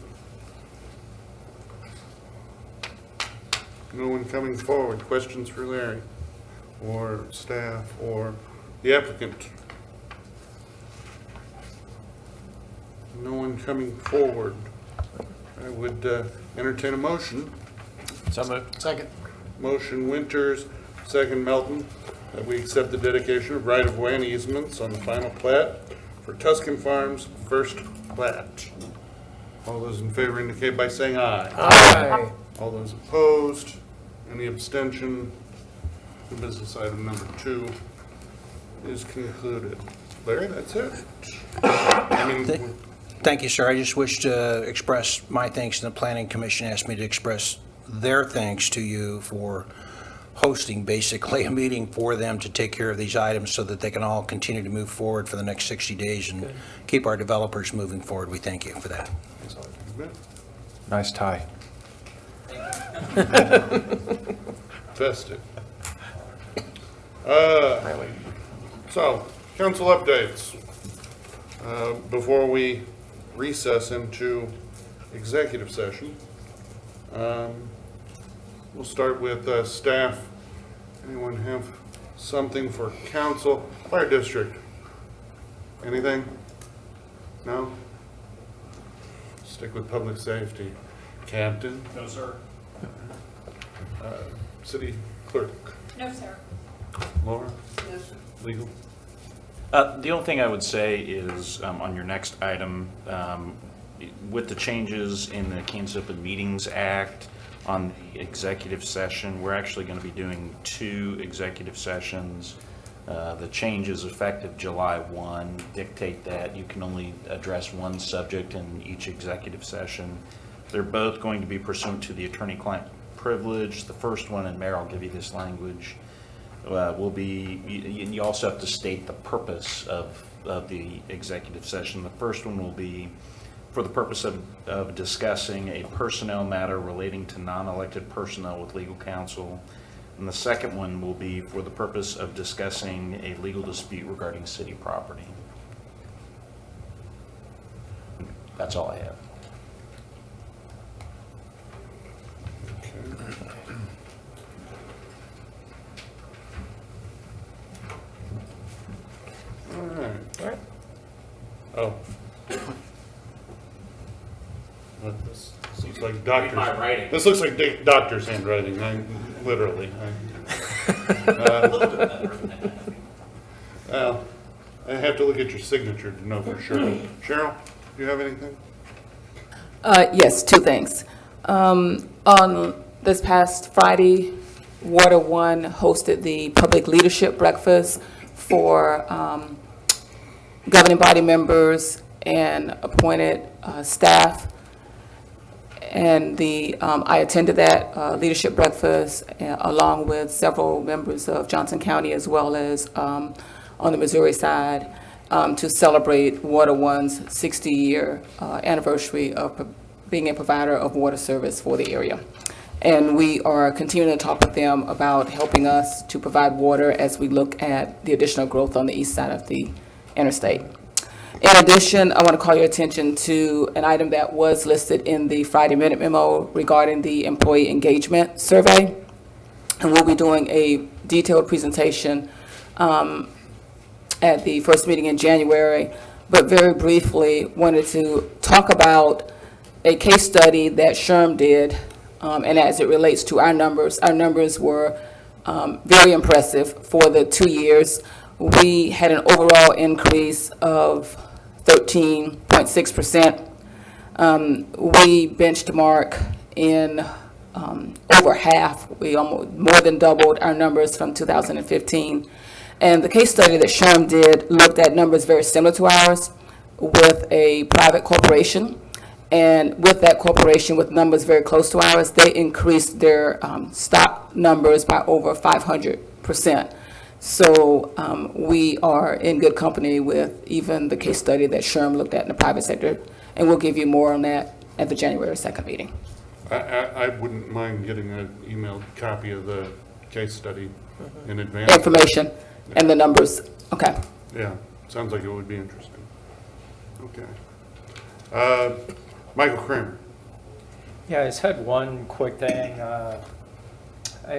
No one coming forward. Questions for Larry or staff or the applicant? No one coming forward. I would entertain a motion. So moved. Second. Motion Winters, second Melton, that we accept the dedication of right-of-way and easements on the final plat for Tuscan Farms first plat. All those in favor indicate by saying aye. Aye. All those opposed, any abstention? New business item number 2 is concluded. Larry, that's it. I mean, Thank you, sir. I just wish to express my thanks, and the Planning Commission asked me to express their thanks to you for hosting basically a meeting for them to take care of these items so that they can all continue to move forward for the next 60 days and keep our developers moving forward. We thank you for that. Nice tie. festive. So, council updates. Before we recess into executive session, we'll start with staff. Anyone have something for council? Fire district? Anything? No? Stick with public safety. Captain? No, sir. City clerk? No, sir. Laura? Yes. Legal? The only thing I would say is on your next item, with the changes in the Kansas Open Meetings Act on the executive session, we're actually going to be doing 2 executive sessions. The changes effective July 1 dictate that you can only address one subject in each executive session. They're both going to be pursuant to the attorney-client privilege. The first one, and Mayor, I'll give you this language, will be, you also have to state the purpose of the executive session. The first one will be for the purpose of discussing a personnel matter relating to non-elected personnel with legal counsel. And the second one will be for the purpose of discussing a legal dispute regarding city property. That's all I have. All right. Oh. This looks like doctor's. my writing. This looks like doctor's handwriting, literally. Well, I have to look at your signature to know for sure. Cheryl, do you have anything? Yes, 2 things. On this past Friday, Water One hosted the public leadership breakfast for governing body members and appointed staff. And I attended that leadership breakfast along with several members of Johnson County as well as on the Missouri side to celebrate Water One's 60-year anniversary of being a provider of water service for the area. And we are continuing to talk with them about helping us to provide water as we look at the additional growth on the east side of the interstate. In addition, I want to call your attention to an item that was listed in the Friday Minute Memo regarding the employee engagement survey. And we'll be doing a detailed presentation at the first meeting in January, but very briefly wanted to talk about a case study that SHRM did, and as it relates to our numbers were very impressive for the 2 years. We had an overall increase of 13.6%. We benchmark in over half. We almost more than doubled our numbers from 2015. And the case study that SHRM did looked at numbers very similar to ours with a private corporation. And with that corporation, with numbers very close to ours, they increased their stock numbers by over 500%. So we are in good company with even the case study that Sherm looked at in the private sector, and we'll give you more on that at the January 2nd meeting. I wouldn't mind getting an emailed copy of the case study in advance. Information and the numbers, okay. Yeah, sounds like it would be interesting. Okay. Michael Kramer. Yeah, I just had one quick thing. I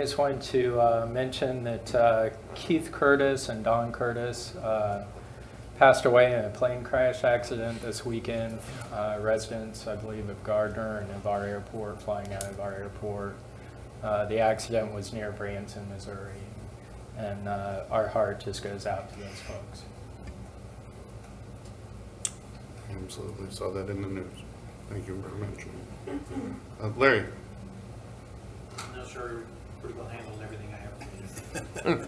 just wanted to mention that Keith Curtis and Don Curtis passed away in a plane crash accident this weekend. Residents, I believe, of Gardner and of our airport, flying out of our airport. The accident was near Branson, Missouri, and our heart just goes out to those folks. Absolutely, saw that in the news. Thank you for mentioning. Larry. No, sir, pretty well handled everything I have.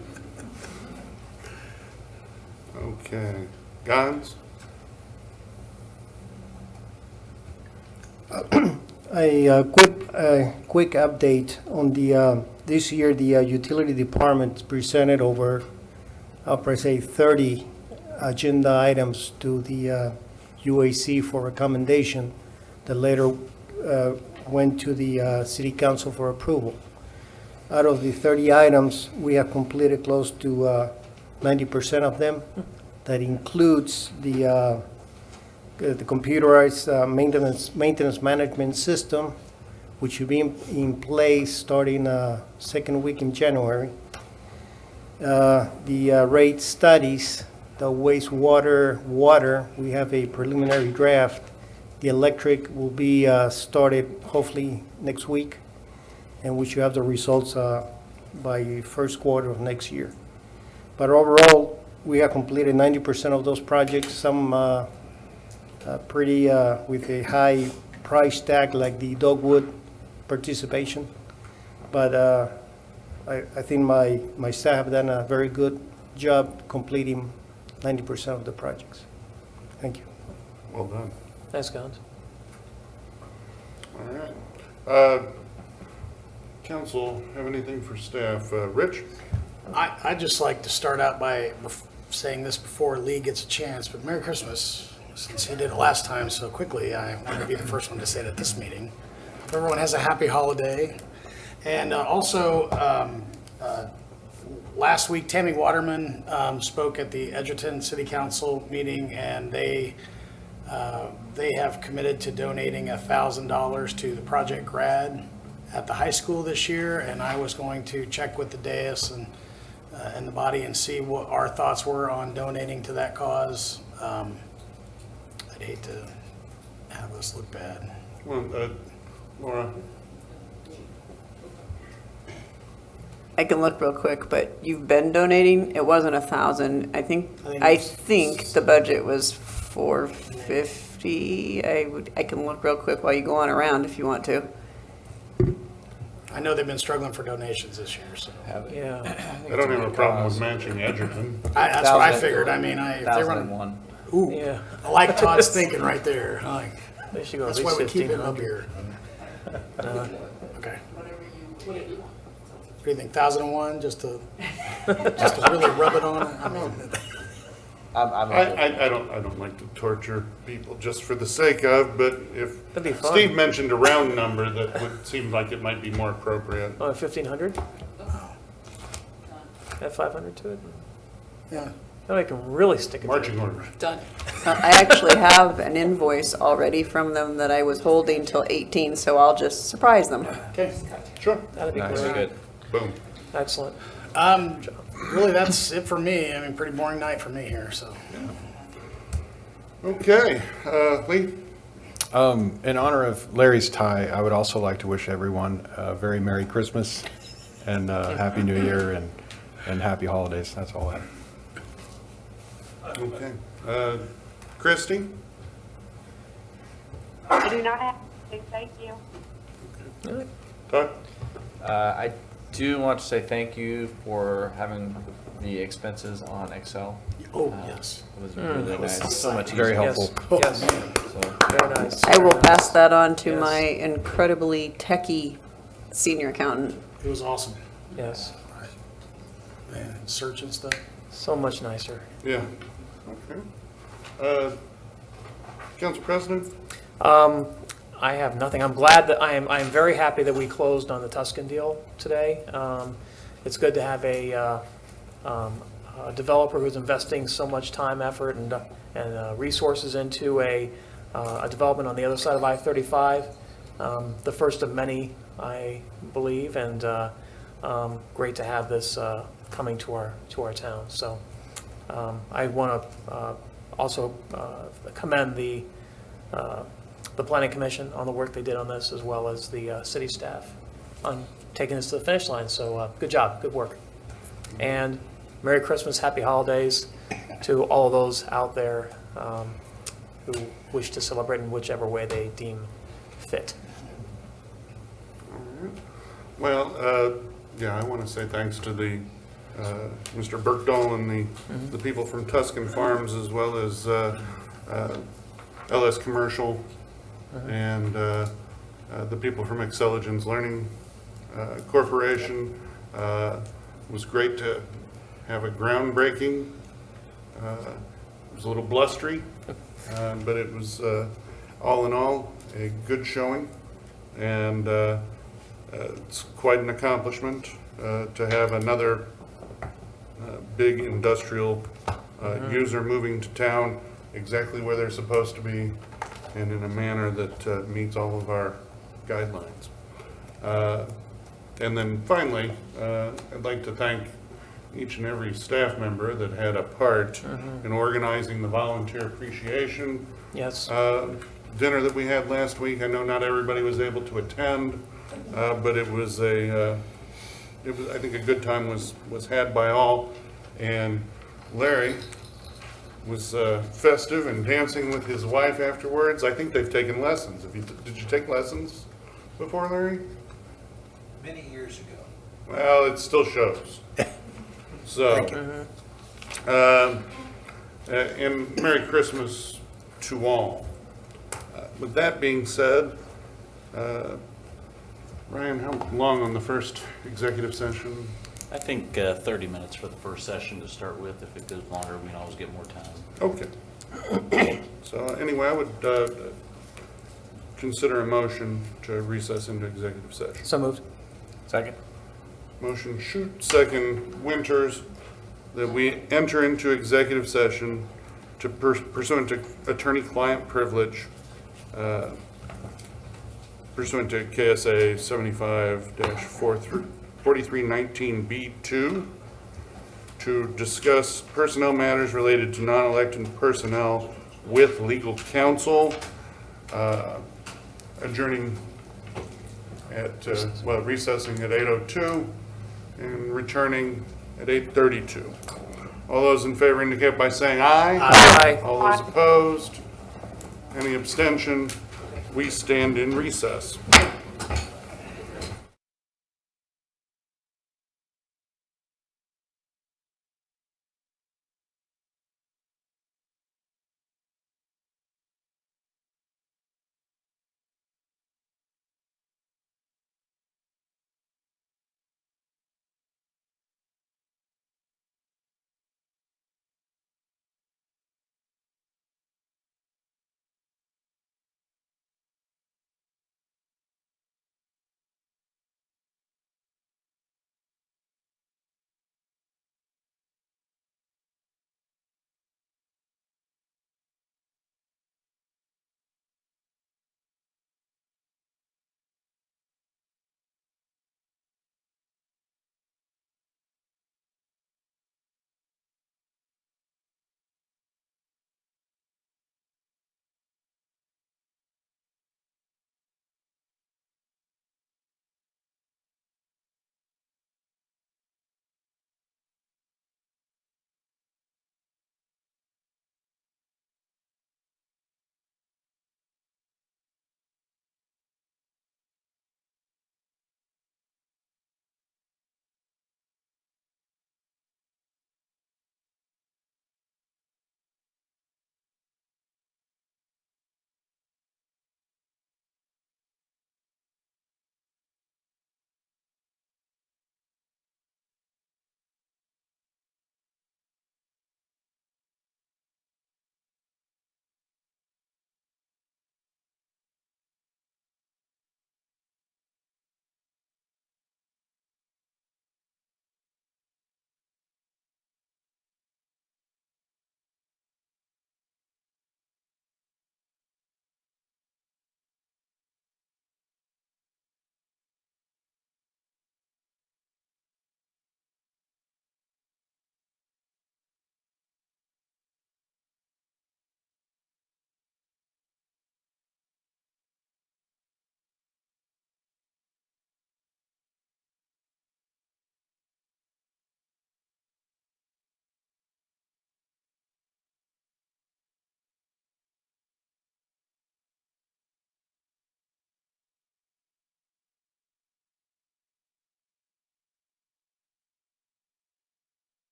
Okay. Gons? A quick update on the this year. The utility department presented over, I'll probably say 30 agenda items to the UAC for recommendation. The later went to the city council for approval. Out of the 30 items, we have completed close to 90% of them. That includes the computerized maintenance management system, which should be in place starting second week in January. The rate studies, the wastewater, water, we have a preliminary draft. The electric will be started hopefully next week, and we should have the results by first quarter of next year. But overall, we have completed 90% of those projects, some pretty with a high price tag like the Dogwood participation. But I think my staff have done a very good job completing 90% of the projects. Thank you. Well done. Thanks, Gons. All right. Council, have anything for staff? Rich? I'd just like to start out by saying this before Lee gets a chance, but Merry Christmas. Since he did it last time so quickly, I want to be the first one to say it at this meeting. Hope everyone has a happy holiday. And also, last week, Tammy Waterman spoke at the Edgerton City Council meeting, and they have committed to donating $1,000 to the Project Grad at the high school this year, and I was going to check with the dais and the body and see what our thoughts were on donating to that cause. I'd hate to have us look bad. Well, Laura? I can look real quick, but you've been donating. It wasn't 1,000. I think the budget was 450. I can look real quick while you go on around if you want to. I know they've been struggling for donations this year, so. Yeah. I don't have a problem with matching Edgerton. That's what I figured. I mean, if they run, 1,001. ooh, Yeah. I like Todd's thinking right there. I like, They should go at that's why least we keep him up 1,500. here. Okay. What do you think, 1,001, just to really rub it on? I mean, I don't like to torture people just for the sake of, but if That'd be fun. Steve mentioned a round number, that would seem like it might be more appropriate. Oh, 1,500? Add 500 to it? yeah. Now I can really stick it. Marching orders. Done. I actually have an invoice already from them that I was holding till 18, so I'll just surprise them. Okay. Sure. That'd be Nice, great. good. Boom. Excellent. Really, that's it for me. I mean, pretty boring night for me here, so. Okay, Lee? In honor of Larry's tie, I would also like to wish everyone a very Merry Christmas and Happy New Year and Happy Holidays. That's all I have. Okay. Christie? I do not have anything, thank you. Todd? I do want to say thank you for having the expenses on Excel. Oh, yes. It was really nice, so much Very easier. helpful. Yes, So, very nice. I will pass that on to Yes. my incredibly techie senior accountant. It was awesome. Yes, Man, search and stuff. so much nicer. Yeah. Okay. Council President? I have nothing. I'm glad that I am very happy that we closed on the Tuscan deal today. It's good to have a developer who's investing so much time, effort, and resources into a development on the other side of I-35. The first of many, I believe, and great to have this coming to our town. So I want to also commend the Planning Commission on the work they did on this, as well as the city staff on taking this to the finish line. So good job, good work. And Merry Christmas, Happy Holidays to all of those out there who wish to celebrate in whichever way they deem fit. Well, yeah, I want to say thanks to the Mr. Berkdahl and the people from Tuscan Farms, as well as LS Commercial and the people from Excelligence Learning Corporation. It was great to have a groundbreaking. It was a little blustery, but it was all in all a good showing, and it's quite an accomplishment to have another big industrial user moving to town exactly where they're supposed to be and in a manner that meets all of our guidelines. And then finally, I'd like to thank each and every staff member that had a part in organizing the volunteer appreciation Yes. dinner that we had last week. I know not everybody was able to attend, but it was I think a good time was had by all. And Larry was festive and dancing with his wife afterwards. I think they've taken lessons. Did you take lessons before, Larry? Many years ago. Well, it still shows. So, and Merry Christmas to all. With that being said, Ryan, how long on the first executive session? I think 30 minutes for the first session to start with. If it goes longer, we can always get more time. Okay. So anyway, I would consider a motion to recess into executive session. So moved. Second? Motion Shoot, second Winters, that we enter into executive session to pursuant to attorney-client privilege pursuant to KSA 75-4319B2 to discuss personnel matters related to non-elected personnel with legal counsel, adjourning at, recessing at 8:02 and returning at 8:32. All those in favor indicate by saying aye. Aye. All those opposed? Any abstention? We stand in recess.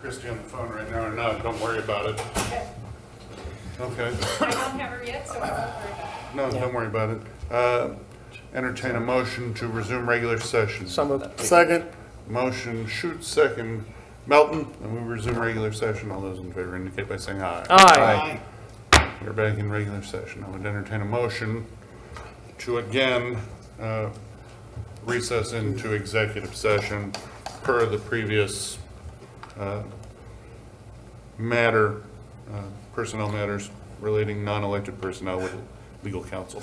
Christie on the phone right now or not, don't worry about it. Okay. Okay, I don't have her yet, so I won't worry about it. no, don't worry about it. Entertain a motion to resume regular session. So moved. Second. Motion, Schutz, second, Melton, and we resume regular session. All those in favor indicate by saying aye. Aye. We're back in regular session. I would entertain a motion to again recess into executive session per the previous matter, personnel matters relating non-elected personnel with legal counsel.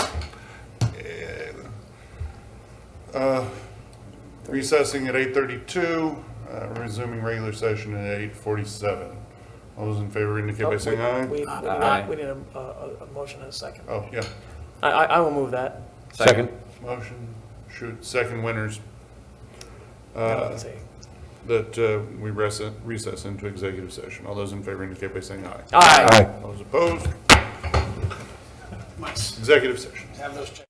Recessing at 8:32, resuming regular session at 8:47. All those in favor indicate by saying aye. We need a motion and a second. Oh, yeah. I will move that. Second. Motion, shoot, second winners. Let's see. That we recess into executive session. All those in favor indicate by saying aye. Aye. All those opposed? Nice. Executive session. Have those checked.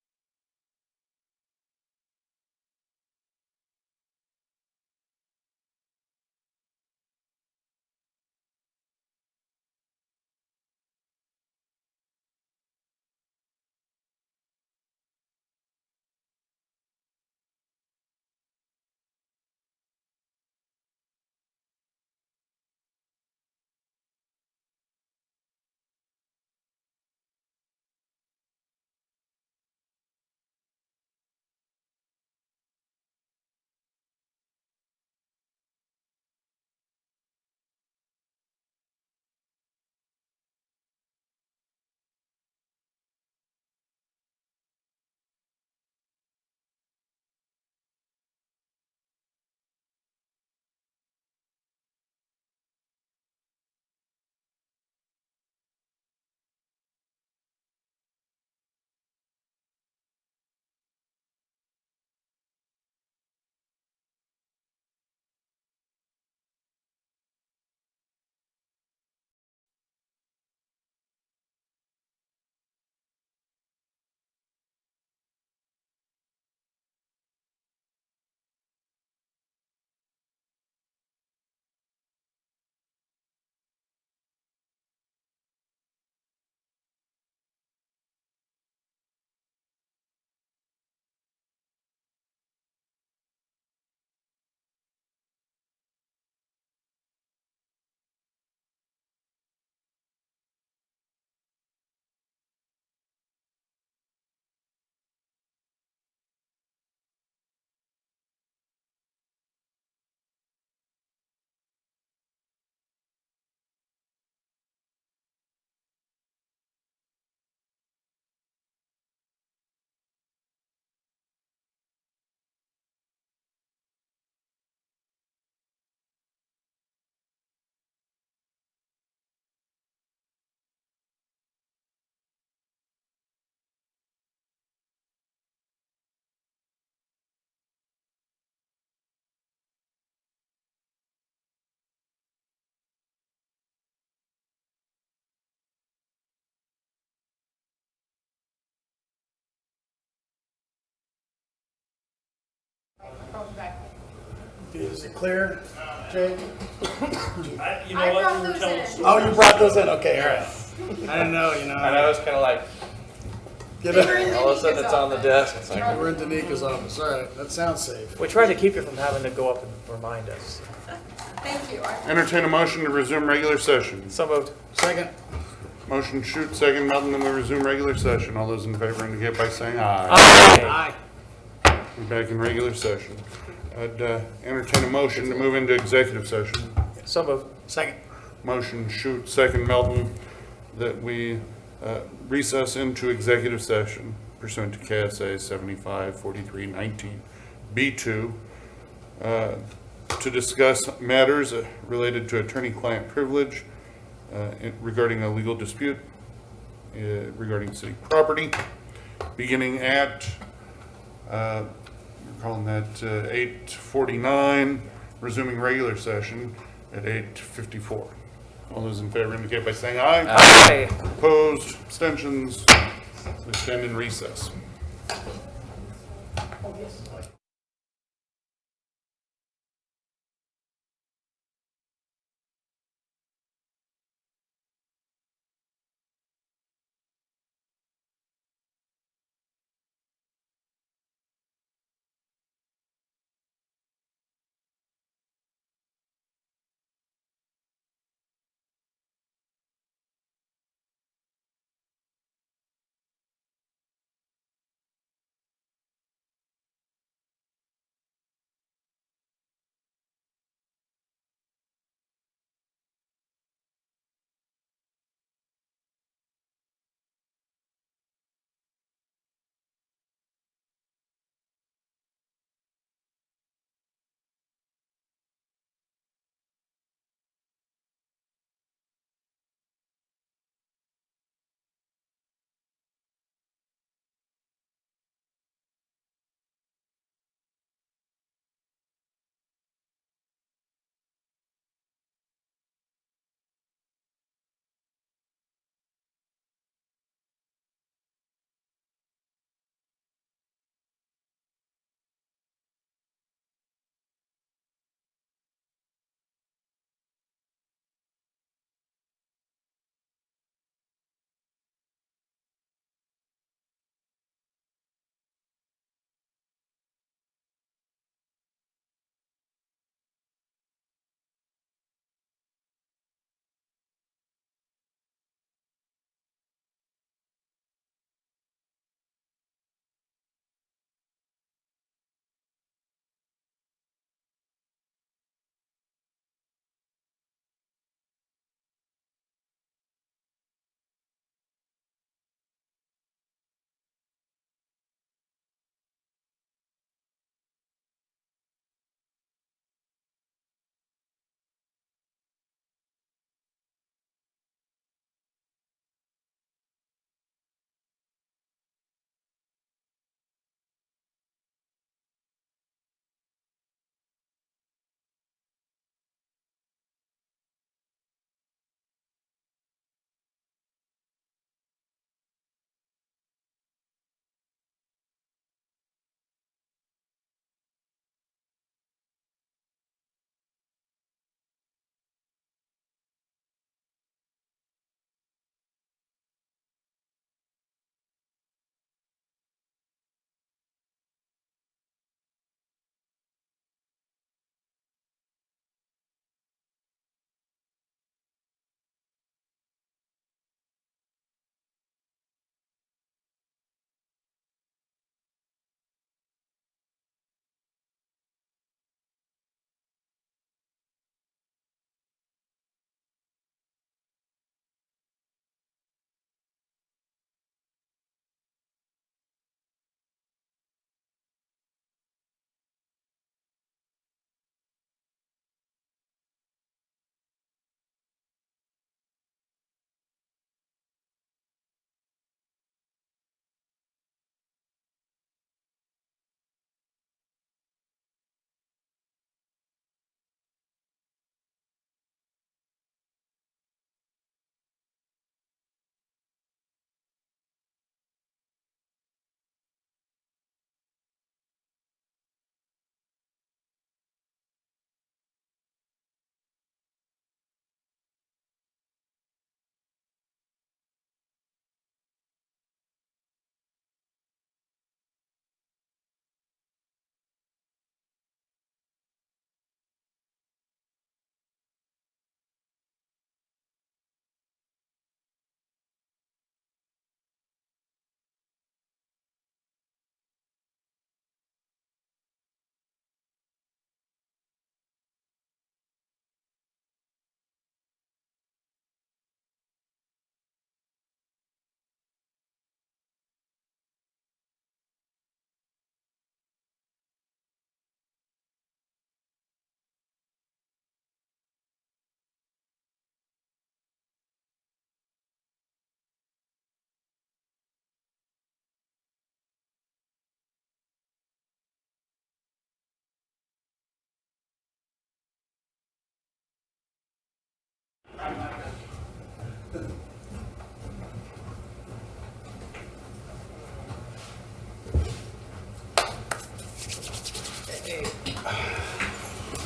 Is it clear, Jake? I brought those in. Oh, you brought those in, okay, all right. I don't know, you know. I know, it's kind of like, Get They were in it. all of a sudden it's on the desk. It's like, We're in Danika's office, all right, that sounds safe. We tried to keep you from having to go up and remind us. Thank you. Entertain a motion to resume regular session. So moved. Second. Motion, shoot, second, Melton, and we resume regular session. All those in favor indicate by saying aye. Aye. Aye. We're back in regular session. I'd entertain a motion to move into executive session. So moved. Second. Motion, shoot, second, Melton, that we recess into executive session pursuant to KSA 754319 B2 to discuss matters related to attorney-client privilege regarding a legal dispute regarding city property, beginning at, we're calling that 8:49, resuming regular session at 8:54. All those in favor indicate by saying aye. Aye. Opposed, abstentions, we stand in recess.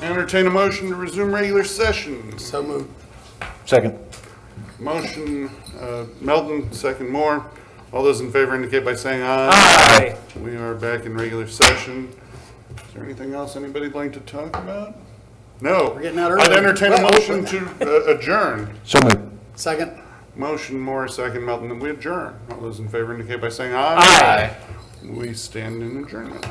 Entertain a motion to resume regular session. So moved. Second. Motion, Melton, second Moore. All those in favor indicate by saying aye. Aye. We are back in regular session. Is there anything else anybody'd like to talk about? No. We're getting out early. I'd entertain a Well, motion to adjourn. So moved. Second. Motion Moore, second Melton, and we adjourn. All those in favor indicate by saying aye. Aye. We stand in adjournment.